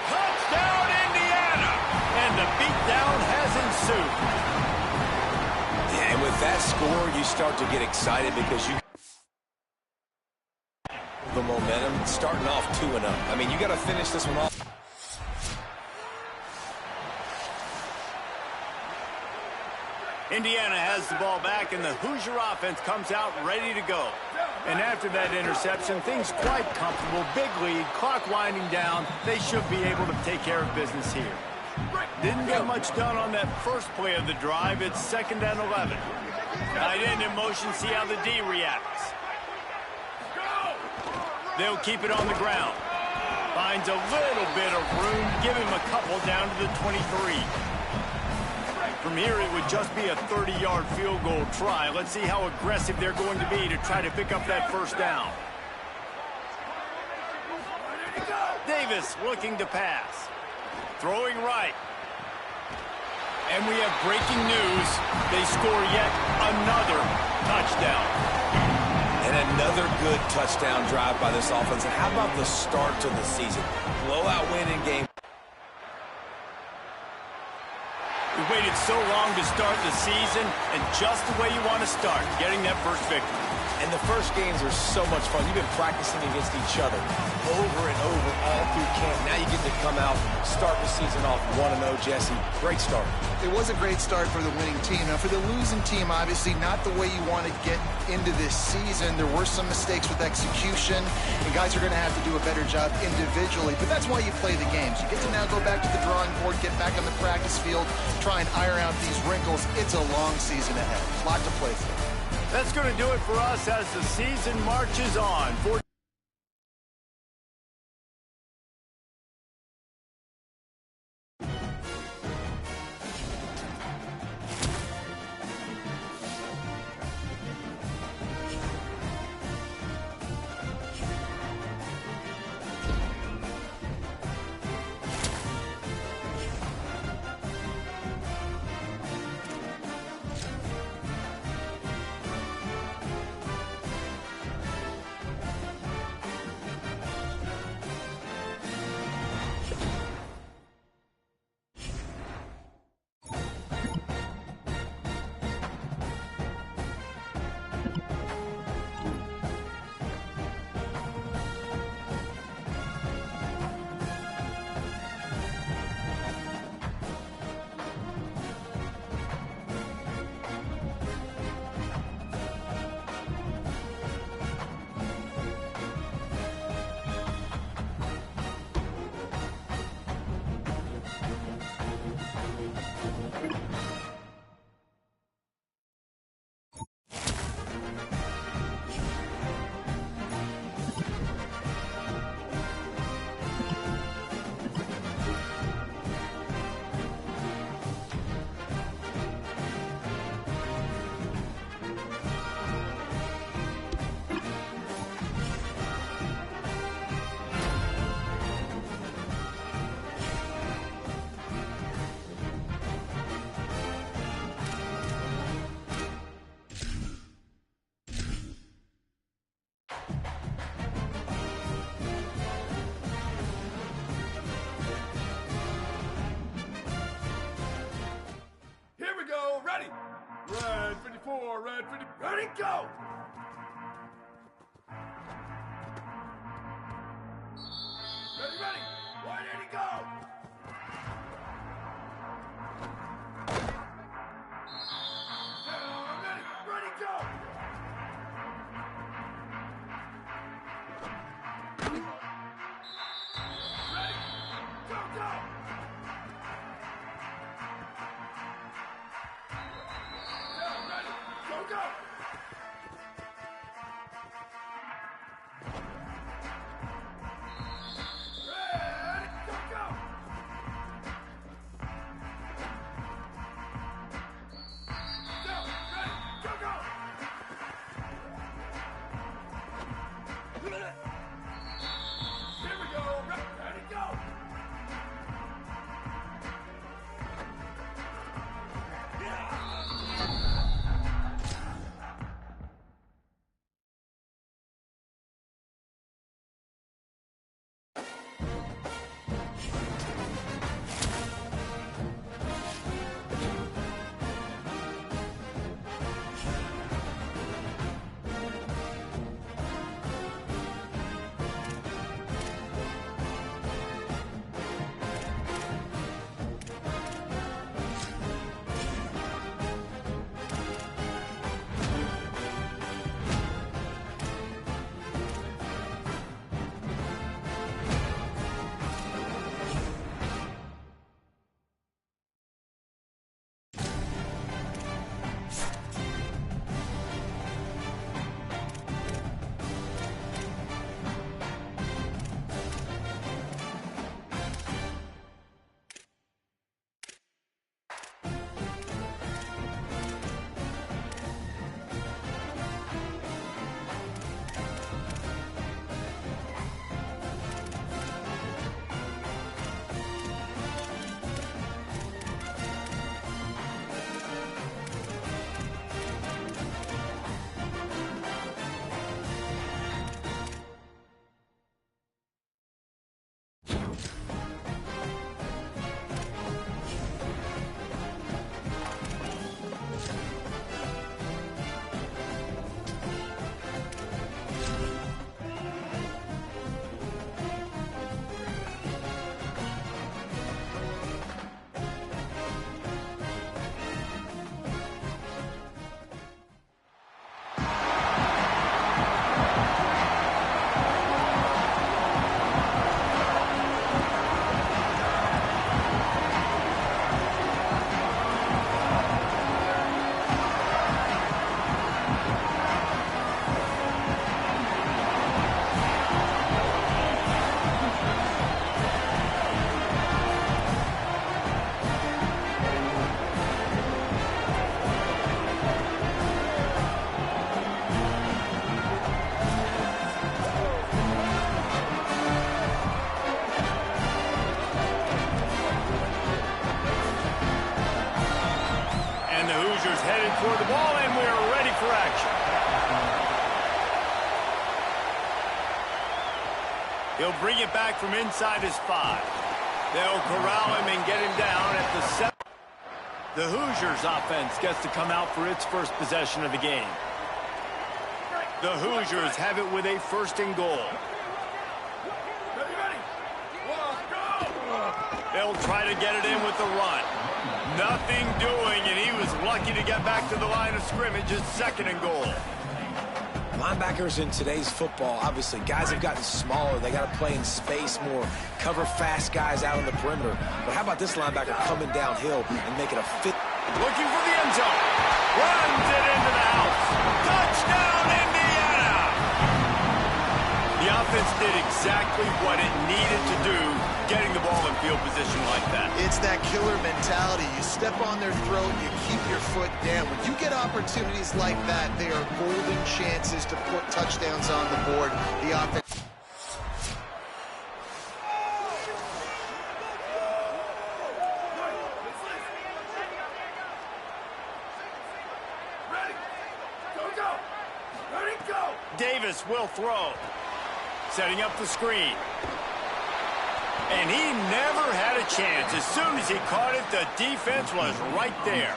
Touchdown, Indiana! And the beatdown has ensued. Yeah, and with that score, you start to get excited because you the momentum starting off 2-0. I mean, you got to finish this one off. Indiana has the ball back, and the Hoosier offense comes out ready to go. And after that interception, things quite comfortable. Big lead, clock winding down. They should be able to take care of business here. Didn't get much done on that first play of the drive. It's 2nd and 11. Tight end in motion, see how the D reacts. They'll keep it on the ground. Finds a little bit of room. Give him a couple down to the 23. From here, it would just be a 30-yard field goal try. Let's see how aggressive they're going to be to try to pick up that 1st down. Davis looking to pass. Throwing right. And we have breaking news. They score yet another touchdown. And another good touchdown drive by this offense. And how about the start to the season? Blowout win in game. We waited so long to start the season, and just the way you want to start, getting that first victory. And the first games are so much fun. You've been practicing against each other over and over all through camp. Now you get to come out, start the season off 1-0, Jesse. Great start. It was a great start for the winning team. Now, for the losing team, obviously not the way you want to get into this season. There were some mistakes with execution, and guys are going to have to do a better job individually. But that's why you play the games. You get to now go back to the drawing board, get back on the practice field, try and iron out these wrinkles. It's a long season ahead. A lot to play for. That's going to do it for us as the season marches on. more, Red. Ready, go! Ready, ready! 180, go! Ready, ready, go! Ready, go, go! Ready, go, go! Ready, go, go! Ready, go, go! Here we go! Ready, go! Headed toward the ball, and we are ready for action. He'll bring it back from inside his 5. They'll corral him and get him down at the 7. The Hoosiers offense gets to come out for its first possession of the game. The Hoosiers have it with a 1st and goal. Ready, ready! Go! They'll try to get it in with the run. Nothing doing, and he was lucky to get back to the line of scrimmage. His 2nd and goal. Linebackers in today's football, obviously, guys have gotten smaller. They got to play in space more, cover fast guys out on the perimeter. But how about this linebacker coming downhill and making a fit? Looking for the end zone. Runs it into the house. Touchdown, Indiana! The offense did exactly what it needed to do, getting the ball in field position like that. It's that killer mentality. You step on their throat, you keep your foot down. When you get opportunities like that, they are golden chances to put touchdowns on the board. The offense. Davis will throw. Setting up the screen. And he never had a chance. As soon as he caught it, the defense was right there.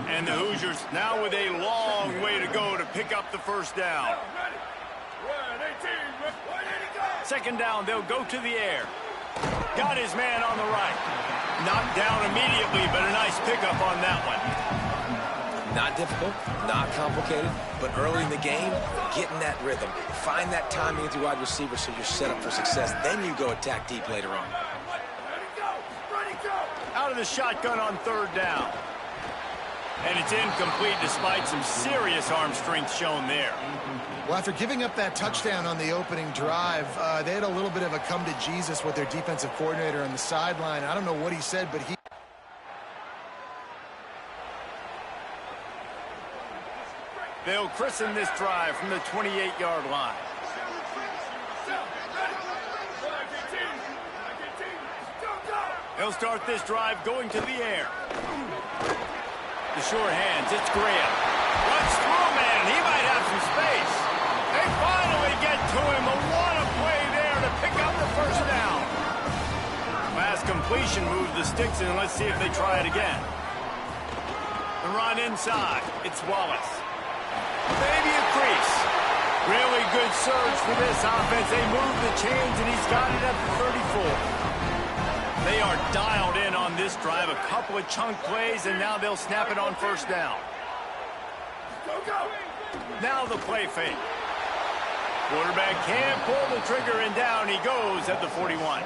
And the Hoosiers now with a long way to go to pick up the first down. Second down, they'll go to the air. Got his man on the right. Knocked down immediately, but a nice pickup on that one. Not difficult, not complicated, but early in the game, getting that rhythm. Find that timing with your wide receiver so you're set up for success. Then you go attack deep later on. Out of the shotgun on third down. And it's incomplete despite some serious arm strength shown there. Well, after giving up that touchdown on the opening drive, they had a little bit of a come to Jesus with their defensive coordinator on the sideline. I don't know what he said, but he... They'll christen this drive from the 28-yard line. They'll start this drive going to the air. The short hands, it's Graham. Runs through, man. He might have some space. They finally get to him. A what a play there to pick up the first down. Pass completion moves the sticks in. Let's see if they try it again. The run inside. It's Wallace. Maybe a crease. Really good surge for this offense. They move the chains, and he's got it at the 34. They are dialed in on this drive. A couple of chunk plays, and now they'll snap it on first down. Now the play fake. Quarterback can't pull the trigger, and down he goes at the 41.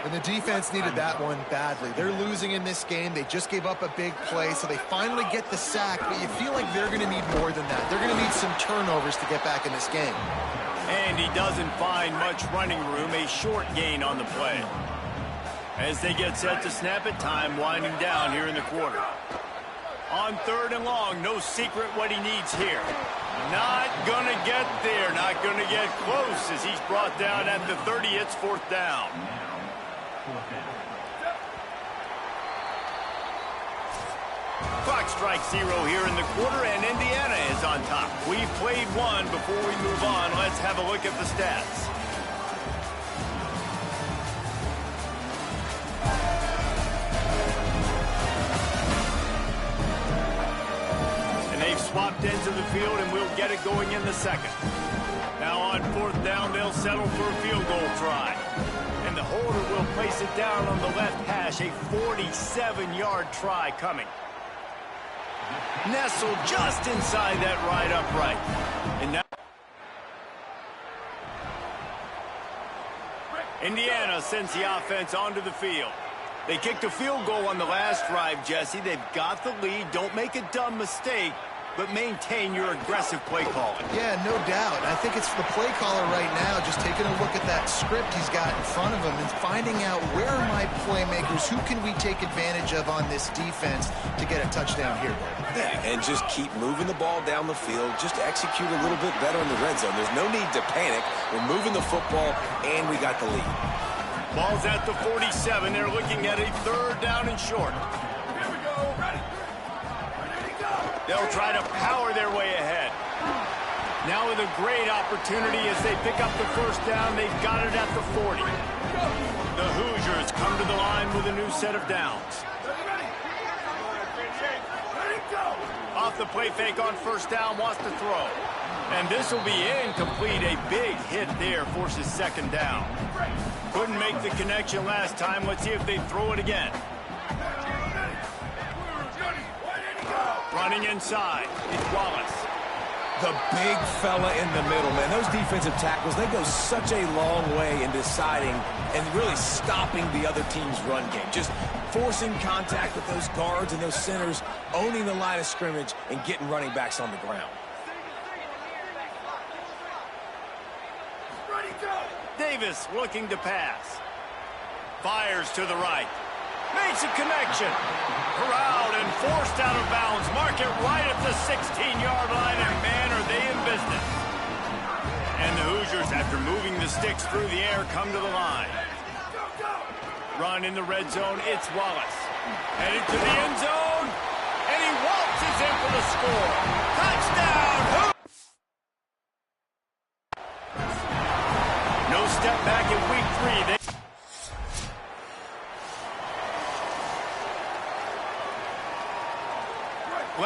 And the defense needed that one badly. They're losing in this game. They just gave up a big play, so they finally get the sack, but you feel like they're going to need more than that. They're going to need some turnovers to get back in this game. And he doesn't find much running room. A short gain on the play. As they get set to snap it, time winding down here in the quarter. On third and long, no secret what he needs here. Not going to get there, not going to get close as he's brought down at the 30. It's fourth down. Clock strikes 0 here in the quarter, and Indiana is on top. We've played one. Before we move on, let's have a look at the stats. And they've swapped ends of the field, and we'll get it going in the second. Now on fourth down, they'll settle for a field goal try. And the holder will place it down on the left hash. A 47-yard try coming. Nestled just inside that right upright. And now Indiana sends the offense onto the field. They kicked a field goal on the last drive, Jesse. They've got the lead. Don't make a dumb mistake, but maintain your aggressive play calling. Yeah, no doubt. I think it's the play caller right now just taking a look at that script he's got in front of him and finding out where are my playmakers, who can we take advantage of on this defense to get a touchdown here. Yeah, and just keep moving the ball down the field. Just execute a little bit better in the red zone. There's no need to panic. We're moving the football, and we got the lead. Ball's at the 47. They're looking at a third down and short. Here we go. Ready. They'll try to power their way ahead. Now with a great opportunity as they pick up the first down. They've got it at the 40. The Hoosiers come to the line with a new set of downs. Off the play fake on first down, wants to throw. And this will be incomplete. A big hit there forces second down. Couldn't make the connection last time. Let's see if they throw it again. Running inside, it's Wallace. The big fella in the middle, man. Those defensive tackles, they go such a long way in deciding and really stopping the other team's run game. Just forcing contact with those guards and those centers, owning the line of scrimmage, and getting running backs on the ground. Davis looking to pass. Fires to the right. Makes a connection. Corralled and forced out of bounds. Mark it right at the 16-yard line, and man, are they in business. And the Hoosiers, after moving the sticks through the air, come to the line. Run in the red zone, it's Wallace. Headed to the end zone, and he waltzes in for the score. Touchdown! No step back in week 3.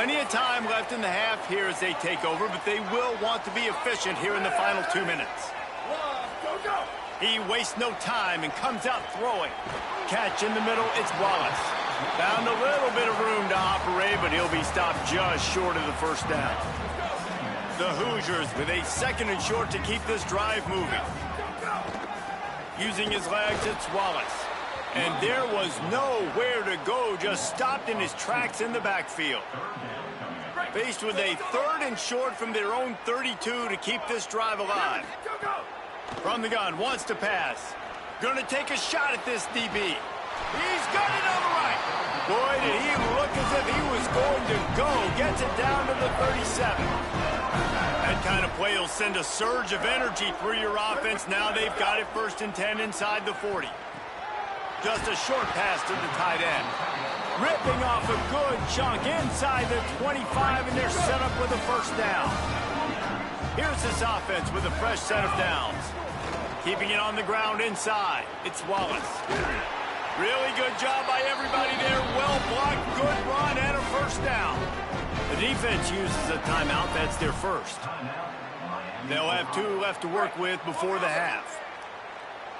Plenty of time left in the half here as they take over, but they will want to be efficient here in the final 2 minutes. Go, go. He wastes no time and comes out throwing. Catch in the middle, it's Wallace. Found a little bit of room to operate, but he'll be stopped just short of the first down. The Hoosiers with a 2nd and short to keep this drive moving. Using his legs, it's Wallace. And there was nowhere to go, just stopped in his tracks in the backfield. Faced with a 3rd and short from their own 32 to keep this drive alive. From the gun, wants to pass. Gonna take a shot at this DB. He's got it on the right. Boy, did he look as if he was going to go. Gets it down to the 37. That kind of play will send a surge of energy through your offense. Now they've got it 1st and 10 inside the 40. Just a short pass to the tight end. Ripping off a good chunk inside the 25, and they're set up with a first down. Here's this offense with a fresh set of downs. Keeping it on the ground inside. It's Wallace. Really good job by everybody there. Well blocked, good run, and a first down. The defense uses a timeout. That's their first. They'll have 2 left to work with before the half.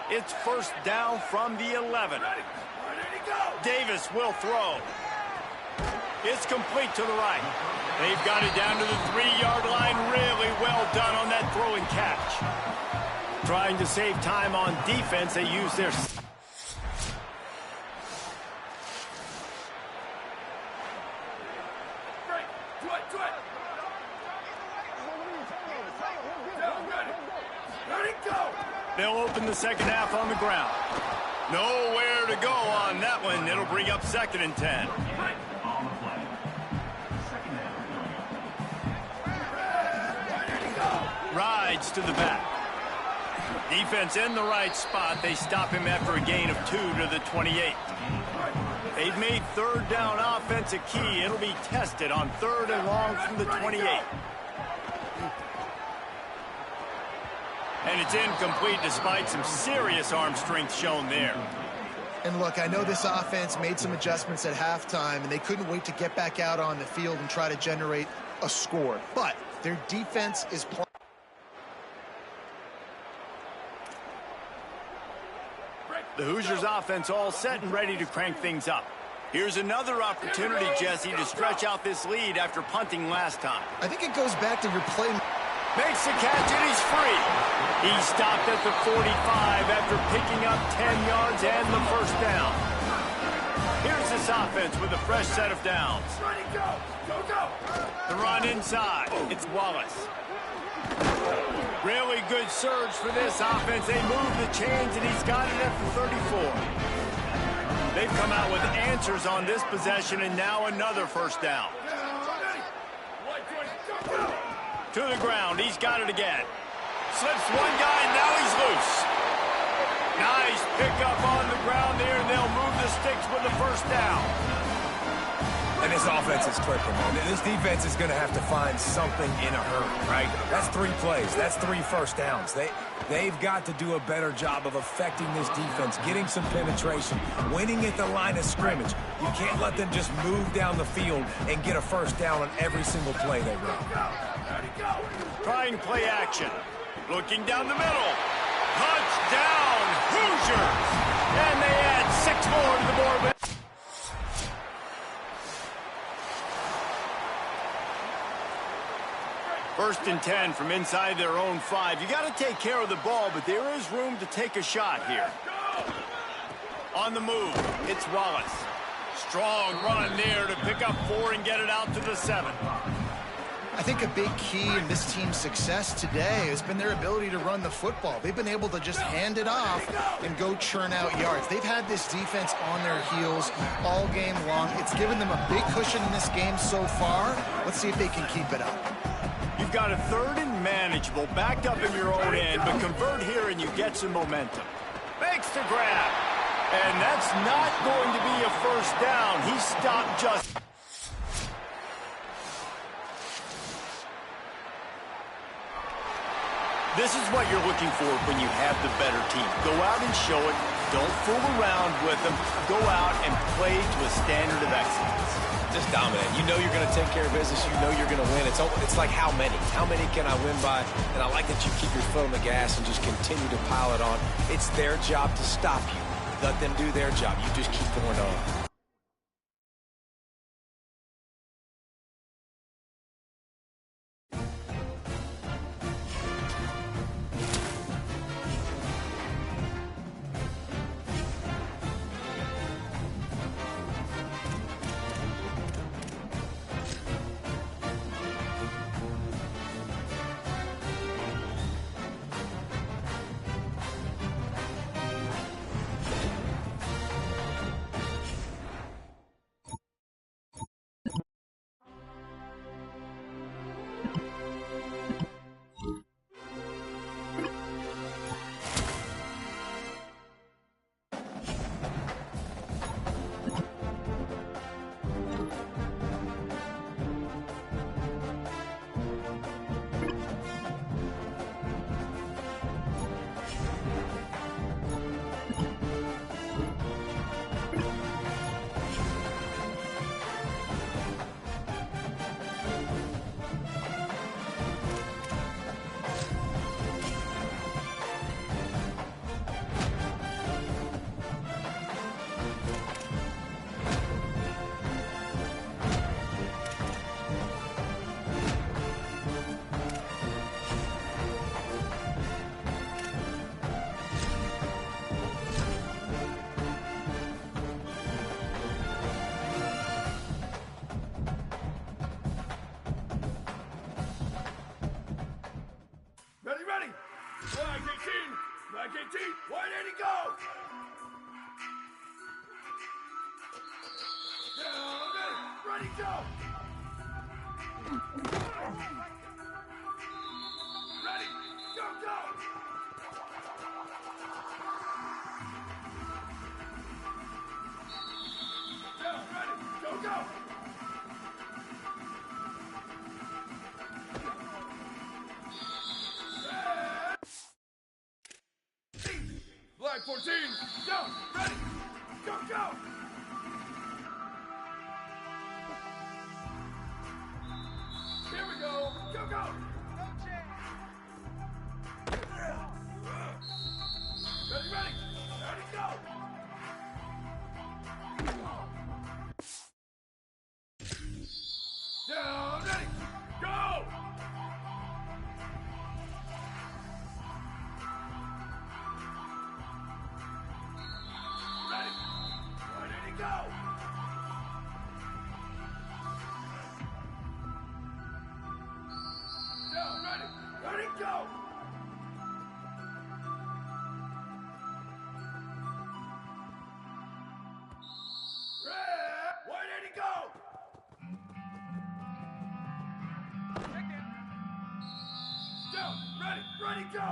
It's first down from the 11. Davis will throw. It's complete to the right. They've got it down to the 3-yard line. Really well done on that throw and catch. Trying to save time on defense, they use their... They'll open the second half on the ground. Nowhere to go on that one. It'll bring up 2nd and 10. Rides to the back. Defense in the right spot. They stop him after a gain of 2 to the 28. They've made 3rd down offense a key. It'll be tested on 3rd and long from the 28. And it's incomplete despite some serious arm strength shown there. And look, I know this offense made some adjustments at halftime, and they couldn't wait to get back out on the field and try to generate a score. But their defense is playing. The Hoosiers offense all set and ready to crank things up. Here's another opportunity, Jesse, to stretch out this lead after punting last time. I think it goes back to your play. Makes the catch, and he's free. He stopped at the 45 after picking up 10 yards and the first down. Here's this offense with a fresh set of downs. The run inside. It's Wallace. Really good surge for this offense. They move the chains, and he's got it at the 34. They've come out with answers on this possession, and now another first down. To the ground. He's got it again. Slips one guy, and now he's loose. Nice pickup on the ground there, and they'll move the sticks with the first down. And this offense is clicking, man. This defense is going to have to find something in a hurry, right? That's 3 plays. That's 3 first downs. They've got to do a better job of affecting this defense, getting some penetration, winning at the line of scrimmage. You can't let them just move down the field and get a first down on every single play they run. Trying play action. Looking down the middle. Touchdown, Hoosiers! And they add 6 more to the board. First and 10 from inside their own 5. You got to take care of the ball, but there is room to take a shot here. On the move, it's Wallace. Strong run there to pick up 4 and get it out to the 7. I think a big key in this team's success today has been their ability to run the football. They've been able to just hand it off and go churn out yards. They've had this defense on their heels all game long. It's given them a big cushion in this game so far. Let's see if they can keep it up. You've got a 3rd and manageable backed up in your own end, but convert here and you get some momentum. Makes the grab. And that's not going to be a first down. He stopped just... This is what you're looking for when you have the better team. Go out and show it. Don't fool around with them. Go out and play to a standard of excellence. Just dominate. You know you're going to take care of business. You know you're going to win. It's like how many? How many can I win by? And I like that you keep your foot on the gas and just continue to pile it on. It's their job to stop you. Let them do their job. You just keep going on. Ready, ready. Flag 18. Flag 18. Where did he go? Down, ready, go. Ready, go, go. Down, ready, go, go. Flag 14, down, ready, go, go! Here we go, go, go! Ready, ready, ready, go! Down, ready, go! Ready, ready to go! Down, ready, ready, go! Where did he go? Down, ready, ready, go!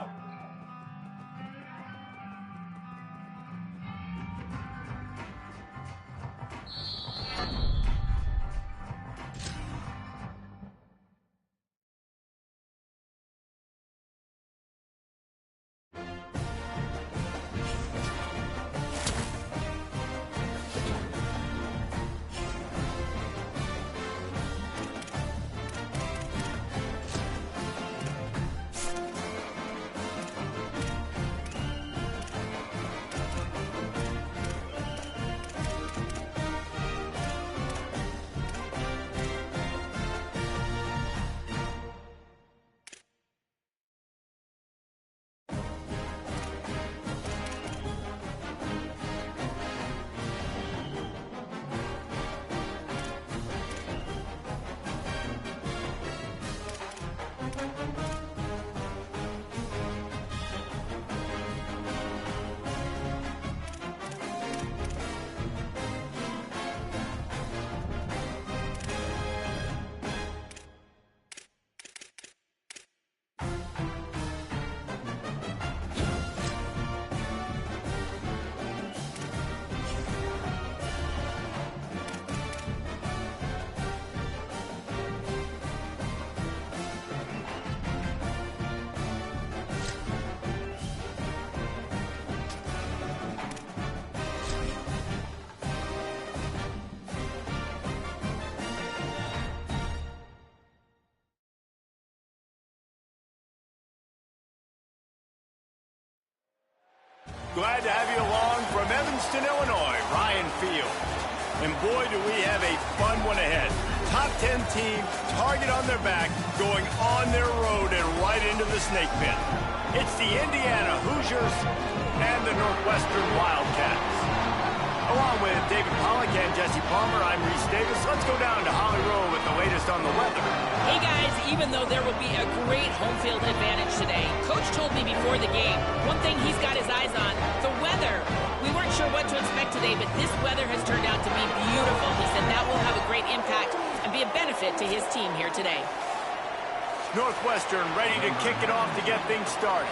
glad to have you along from Evanston, Illinois, Ryan Field. And boy, do we have a fun one ahead. Top 10 team, target on their back, going on their road and right into the snake pit. It's the Indiana Hoosiers and the Northwestern Wildcats. Along with David Pollack and Jesse Palmer, I'm Reese Davis. Let's go down to Holly Rowe with the latest on the weather. Hey guys, even though there will be a great home field advantage today, Coach told me before the game, one thing he's got his eyes on, the weather. We weren't sure what to expect today, but this weather has turned out to be beautiful. He said that will have a great impact and be a benefit to his team here today. Northwestern ready to kick it off to get things started.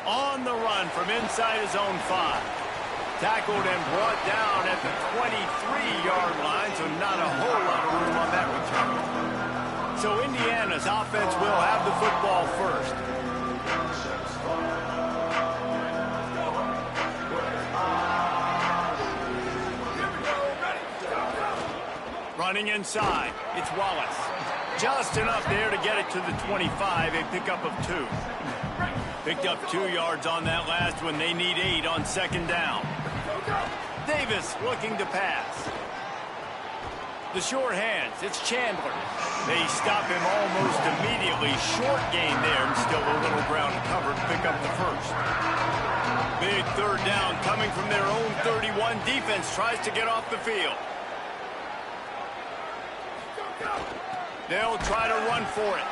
On the run from inside his own 5. Tackled and brought down at the 23-yard line, so not a whole lot of room on that return. So Indiana's offense will have the football first. Running inside, it's Wallace. Just enough there to get it to the 25, a pickup of 2. Picked up 2 yards on that last one. They need 8 on second down. Davis looking to pass. The short hands, it's Chandler. They stop him almost immediately. Short gain there, and still a little ground covered. Pick up the first. Big third down coming from their own 31. Defense tries to get off the field. They'll try to run for it.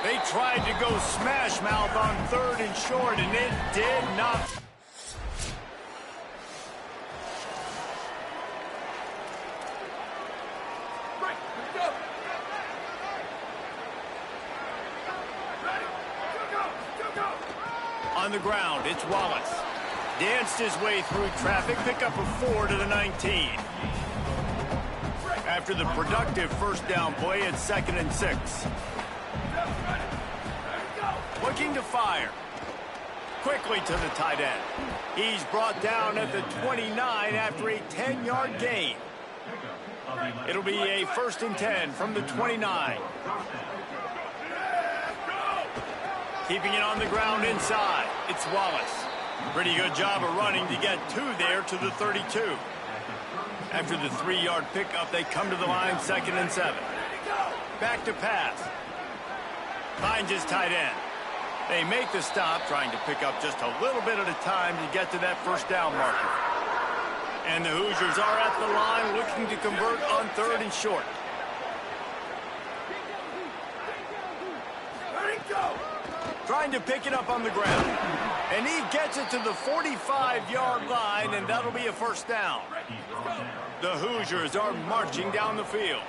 They tried to go smash mouth on 3rd and short, and it did not. On the ground, it's Wallace. Danced his way through traffic, pickup of 4 to the 19. After the productive first down play, it's 2nd and 6. Looking to fire. Quickly to the tight end. He's brought down at the 29 after a 10-yard gain. It'll be a 1st and 10 from the 29. Keeping it on the ground inside. It's Wallace. Pretty good job of running to get 2 there to the 32. After the 3-yard pickup, they come to the line 2nd and 7. Back to pass. Finds his tight end. They make the stop, trying to pick up just a little bit at a time to get to that first down marker. And the Hoosiers are at the line looking to convert on 3rd and short. Trying to pick it up on the ground. And he gets it to the 45-yard line, and that'll be a first down. The Hoosiers are marching down the field.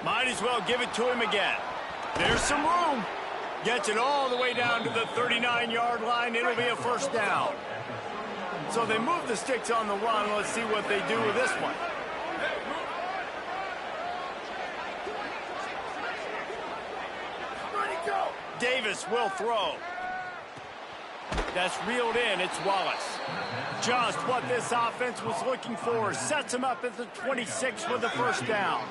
Might as well give it to him again. There's some room. Gets it all the way down to the 39-yard line. It'll be a first down. So they move the sticks on the run. Let's see what they do with this one. Davis will throw. That's reeled in. It's Wallace. Just what this offense was looking for. Sets him up at the 26 with the first down.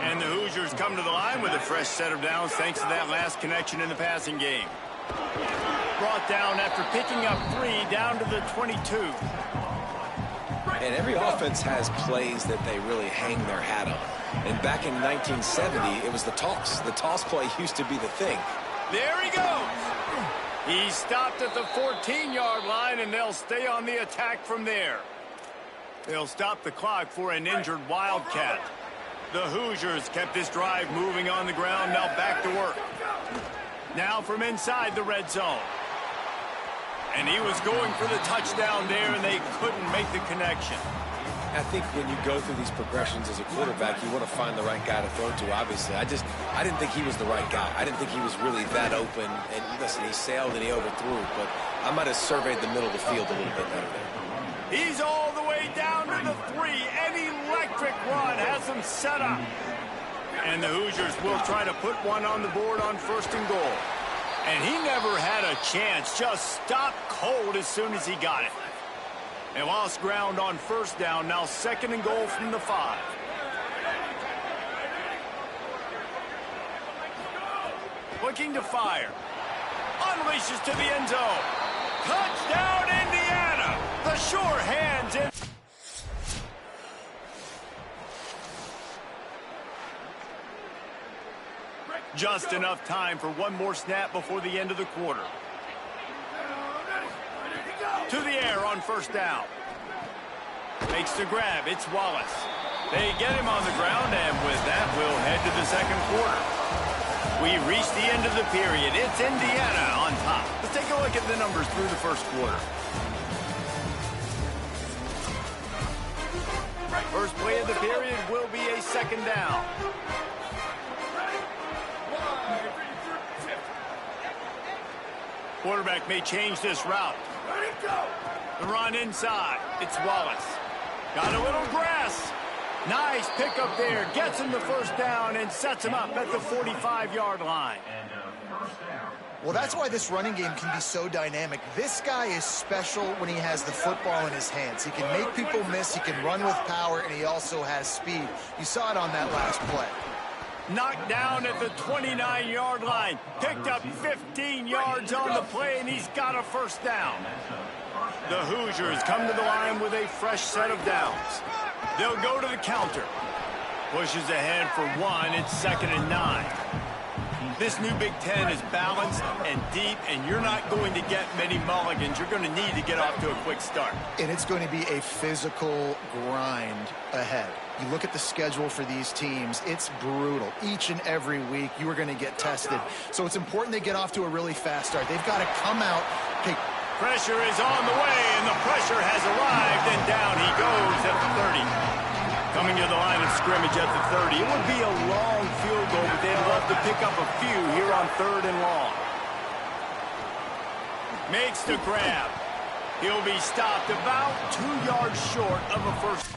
And the Hoosiers come to the line with a fresh set of downs thanks to that last connection in the passing game. Brought down after picking up 3 down to the 22. And every offense has plays that they really hang their hat on. And back in 1970, it was the toss. The toss play used to be the thing. There he goes. He stopped at the 14-yard line, and they'll stay on the attack from there. They'll stop the clock for an injured Wildcat. The Hoosiers kept this drive moving on the ground, now back to work. Now from inside the red zone. And he was going for the touchdown there, and they couldn't make the connection. I think when you go through these progressions as a quarterback, you want to find the right guy to throw to, obviously. I didn't think he was the right guy. I didn't think he was really that open. And listen, he sailed and he overthrew, but I might have surveyed the middle of the field a little bit better there. He's all the way down to the 3. An electric run has him set up. And the Hoosiers will try to put one on the board on 1st and goal. And he never had a chance. Just stopped cold as soon as he got it. They lost ground on 1st down. Now 2nd and goal from the 5. Looking to fire. Unleashes to the end zone. Touchdown, Indiana! The sure hands in. Just enough time for one more snap before the end of the quarter. To the air on first down. Makes the grab. It's Wallace. They get him on the ground, and with that, we'll head to the second quarter. We reach the end of the period. It's Indiana on top. Let's take a look at the numbers through the first quarter. First play of the period will be a second down. Quarterback may change this route. The run inside. It's Wallace. Got a little grass. Nice pickup there. Gets him the first down and sets him up at the 45-yard line. Well, that's why this running game can be so dynamic. This guy is special when he has the football in his hands. He can make people miss. He can run with power, and he also has speed. You saw it on that last play. Knocked down at the 29-yard line. Picked up 15 yards on the play, and he's got a first down. The Hoosiers come to the line with a fresh set of downs. They'll go to the counter. Pushes ahead for one. It's 2nd and 9. This new Big Ten is balanced and deep, and you're not going to get many mulligans. You're going to need to get off to a quick start. And it's going to be a physical grind ahead. You look at the schedule for these teams, it's brutal. Each and every week, you are going to get tested. So it's important they get off to a really fast start. They've got to come out. Pressure is on the way, and the pressure has arrived, and down he goes at the 30. Coming to the line of scrimmage at the 30. It would be a long field goal, but they'd love to pick up a few here on 3rd and long. Makes the grab. He'll be stopped about 2 yards short of a first.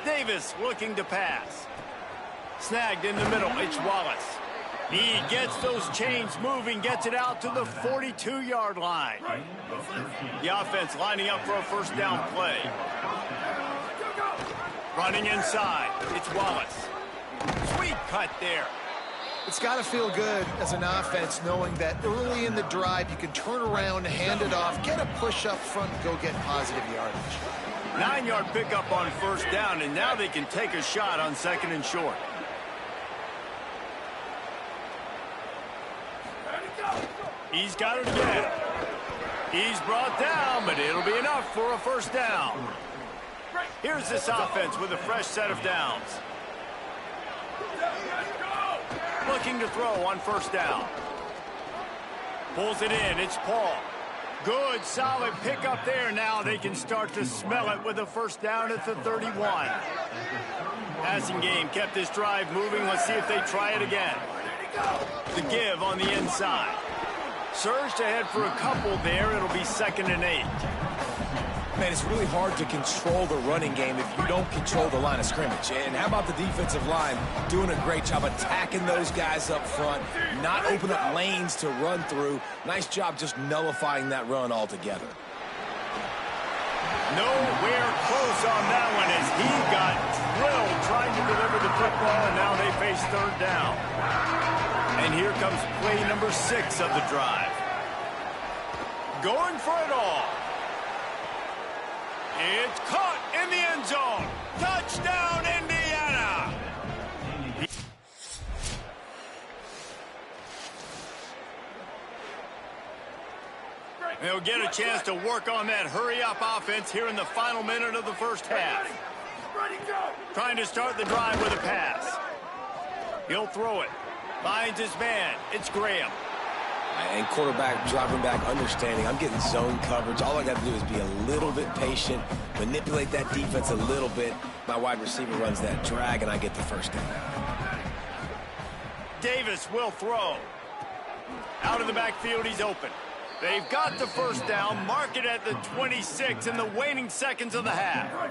Davis looking to pass. Snagged in the middle. It's Wallace. He gets those chains moving, gets it out to the 42-yard line. The offense lining up for a first down play. Running inside. It's Wallace. Sweet cut there. It's got to feel good as an offense knowing that early in the drive you can turn around, hand it off, get a push up front, and go get positive yardage. 9-yard pickup on first down, and now they can take a shot on 2nd and short. He's got it again. He's brought down, but it'll be enough for a first down. Here's this offense with a fresh set of downs. Looking to throw on first down. Pulls it in. It's Paul. Good, solid pickup there. Now they can start to smell it with a first down at the 31. Passing game kept this drive moving. Let's see if they try it again. The give on the inside. Surged ahead for a couple there. It'll be 2nd and 8. Man, it's really hard to control the running game if you don't control the line of scrimmage. And how about the defensive line doing a great job attacking those guys up front, not open up lanes to run through. Nice job just nullifying that run altogether. Nowhere close on that one as he got drilled trying to deliver the football, and now they face 3rd down. And here comes play number 6 of the drive. Going for it all. It's caught in the end zone. Touchdown, Indiana! They'll get a chance to work on that hurry-up offense here in the final minute of the first half. Trying to start the drive with a pass. He'll throw it. Finds his man. It's Graham. And quarterback dropping back, understanding I'm getting zone coverage. All I got to do is be a little bit patient, manipulate that defense a little bit. My wide receiver runs that drag, and I get the first down. Davis will throw. Out of the backfield, he's open. They've got the first down, mark it at the 26 in the waning seconds of the half.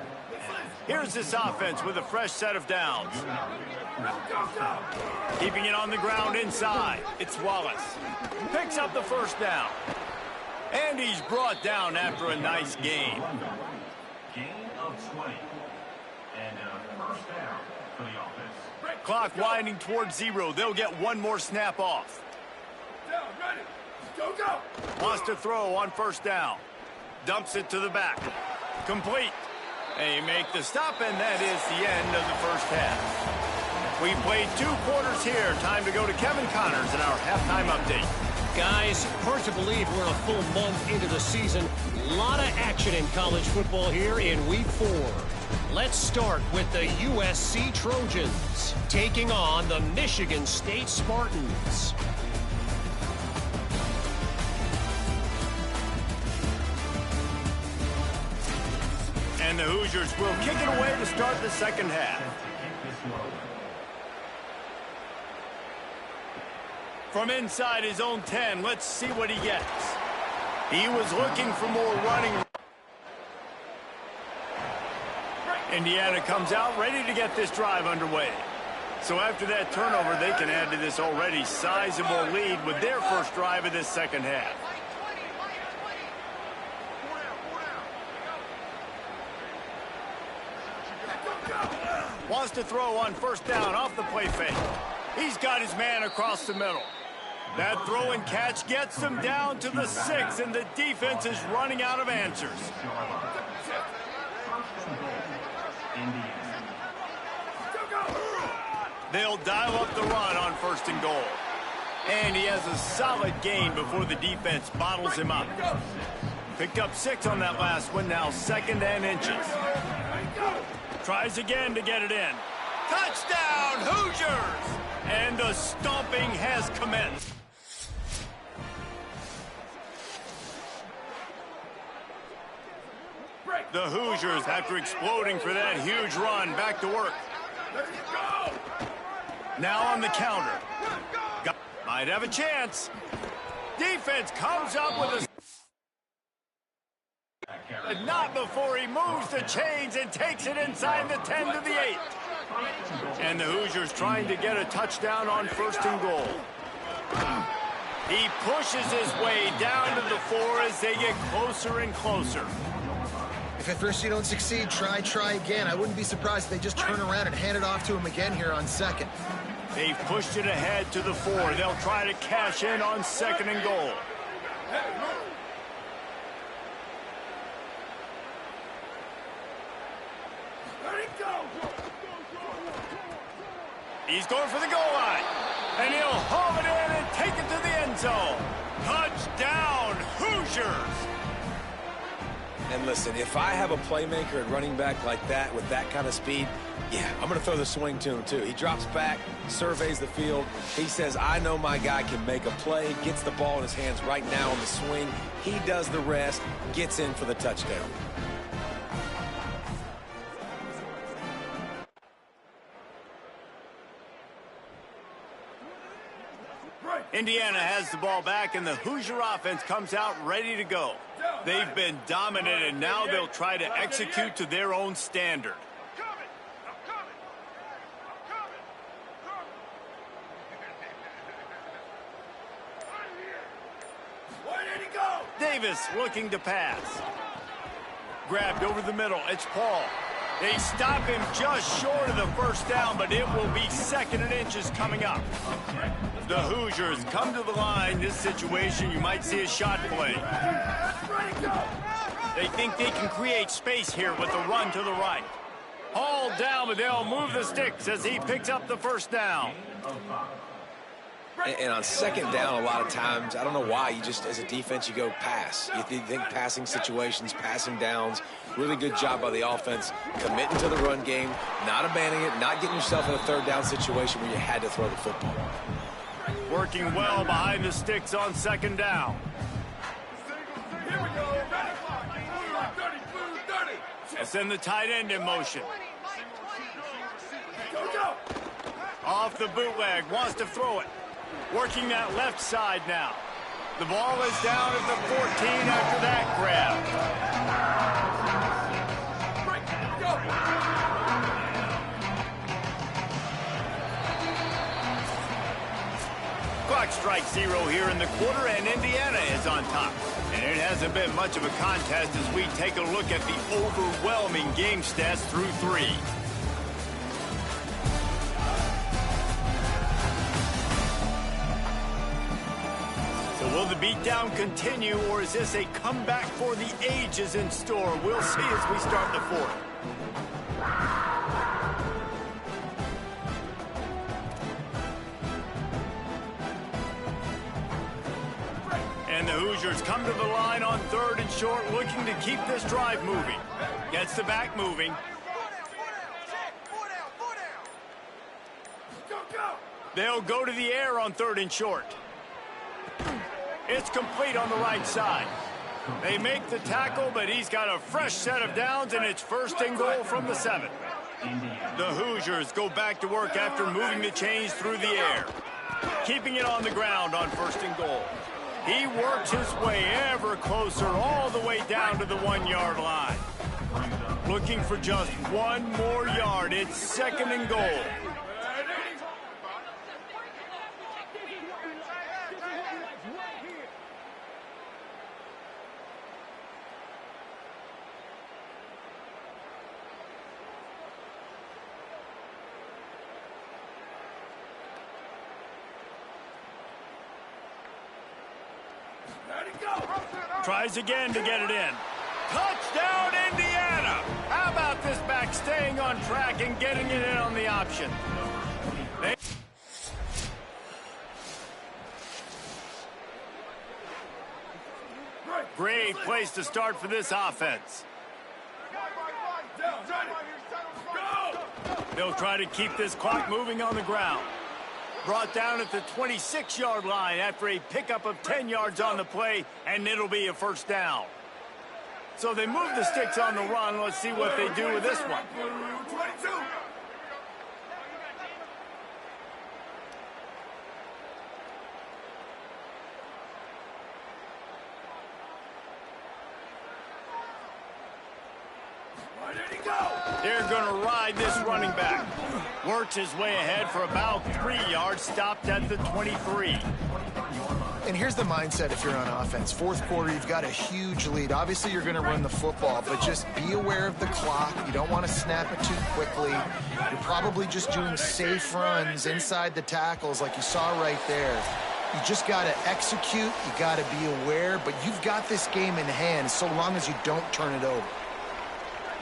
Here's this offense with a fresh set of downs. Keeping it on the ground inside. It's Wallace. Picks up the first down. And he's brought down after a nice gain. Gain of 20. And first down for the offense. Clock winding towards 0. They'll get one more snap off. Down, ready. Go, go. Wants to throw on first down. Dumps it to the back. Complete. They make the stop, and that is the end of the first half. We played 2 quarters here. Time to go to Kevin Connors in our halftime update. Guys, hard to believe we're a full month into the season. A lot of action in college football here in Week 4. Let's start with the USC Trojans taking on the Michigan State Spartans. And the Hoosiers will kick it away to start the second half. From inside his own 10, let's see what he gets. He was looking for more running. Indiana comes out ready to get this drive underway. So after that turnover, they can add to this already sizable lead with their first drive of this second half. Wants to throw on first down off the play fake. He's got his man across the middle. That throw and catch gets them down to the 6, and the defense is running out of answers. They'll dial up the run on first and goal. And he has a solid gain before the defense bottles him up. Picked up 6 on that last one, now 2nd and inches. Tries again to get it in. Touchdown, Hoosiers! And the stomping has commenced. The Hoosiers, after exploding for that huge run, back to work. Now on the counter. Might have a chance. Defense comes up with a... Not before he moves the chains and takes it inside the 10 to the 8. And the Hoosiers trying to get a touchdown on first and goal. He pushes his way down to the 4 as they get closer and closer. If at first you don't succeed, try again. I wouldn't be surprised if they just turn around and hand it off to him again here on 2nd. They've pushed it ahead to the 4. They'll try to cash in on 2nd and goal. He's going for the goal line. And he'll haul it in and take it to the end zone. Touchdown, Hoosiers! And listen, if I have a playmaker at running back like that with that kind of speed, yeah, I'm going to throw the swing to him too. He drops back, surveys the field. He says, I know my guy can make a play, gets the ball in his hands right now on the swing. He does the rest, gets in for the touchdown. Indiana has the ball back, and the Hoosier offense comes out ready to go. They've been dominant, and now they'll try to execute to their own standard. Davis looking to pass. Grabbed over the middle. It's Paul. They stop him just short of the first down, but it will be 2nd and inches coming up. The Hoosiers come to the line. This situation, you might see a shot play. They think they can create space here with the run to the right. Hauled down, but they'll move the sticks as he picks up the first down. And on 2nd down, a lot of times, I don't know why, you just, as a defense, you go pass. You think passing situations, passing downs. Really good job by the offense, committing to the run game, not abandoning it, not getting yourself in a 3rd down situation where you had to throw the football. Working well behind the sticks on 2nd down. Here we go. Let's send the tight end in motion. Go. Off the bootleg, wants to throw it. Working that left side now. The ball is down at the 14 after that grab. Clock Clock strikes 0 here in the quarter, and Indiana is on top. And it hasn't been much of a contest as we take a look at the overwhelming game stats through 3. So will the beatdown continue, or is this a comeback for the ages in store? We'll see as we start the 4th. And the Hoosiers come to the line on 3rd and short, looking to keep this drive moving. Gets the back moving. They'll go to the air on 3rd and short. It's complete on the right side. They make the tackle, but he's got a fresh set of downs, and it's 1st and goal from the 7. The Hoosiers go back to work after moving the chains through the air. Keeping it on the ground on 1st and goal. He works his way ever closer all the way down to the 1-yard line. Looking for just 1 more yard. It's 2nd and goal. Tries again to get it in. Touchdown, Indiana! How about this back staying on track and getting it in on the option? Great place to start for this offense. They'll try to keep this clock moving on the ground. Brought down at the 26-yard line after a pickup of 10 yards on the play, and it'll be a 1st down. So they move the sticks on the run. Let's see what they do with this one. They're going to ride this running back. Works his way ahead for about 3 yards, stopped at the 23. And here's the mindset if you're on offense. 4th quarter, you've got a huge lead. Obviously, you're going to run the football, but just be aware of the clock. You don't want to snap it too quickly. You're probably just doing safe runs inside the tackles like you saw right there. You just got to execute. You got to be aware, but you've got this game in hand so long as you don't turn it over.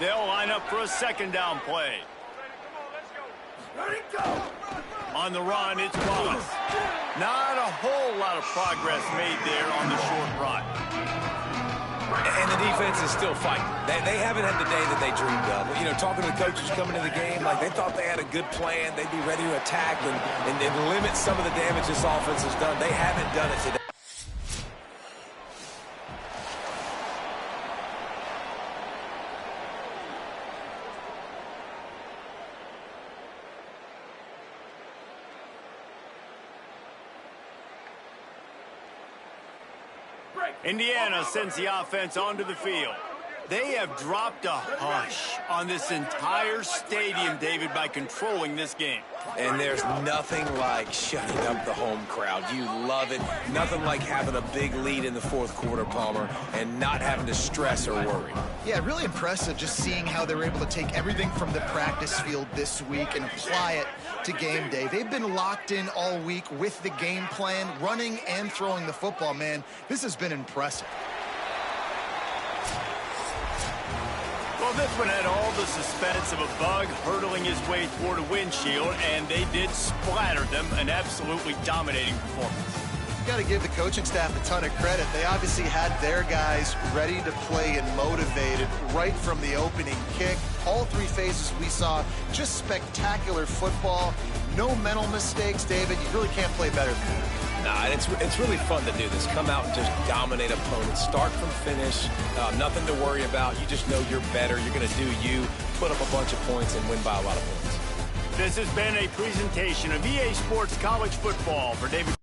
They'll line up for a 2nd down play. On the run, it's Wallace. Not a whole lot of progress made there on the short run. And the defense is still fighting. They haven't had the day that they dreamed of. You know, talking to the coaches coming to the game, like they thought they had a good plan. They'd be ready to attack and limit some of the damage this offense has done. They haven't done it today. Indiana sends the offense onto the field. They have dropped a hush on this entire stadium, David, by controlling this game. And there's nothing like shutting up the home crowd. You love it. Nothing like having a big lead in the 4th quarter, Palmer, and not having to stress or worry. Yeah, really impressive just seeing how they were able to take everything from the practice field this week and apply it to game day. They've been locked in all week with the game plan, running and throwing the football, man. This has been impressive. Well, this one had all the suspense of a bug hurtling his way toward a windshield, and they did splatter them, an absolutely dominating performance. You got to give the coaching staff a ton of credit. They obviously had their guys ready to play and motivated right from the opening kick. All 3 phases we saw, just spectacular football. No mental mistakes, David. You really can't play better than that. Nah, it's really fun to do this. Come out and just dominate opponents. Start from finish. Nothing to worry about. You just know you're better. You're going to do you, put up a bunch of points, and win by a lot of points. This has been a presentation of EA Sports College Football. For David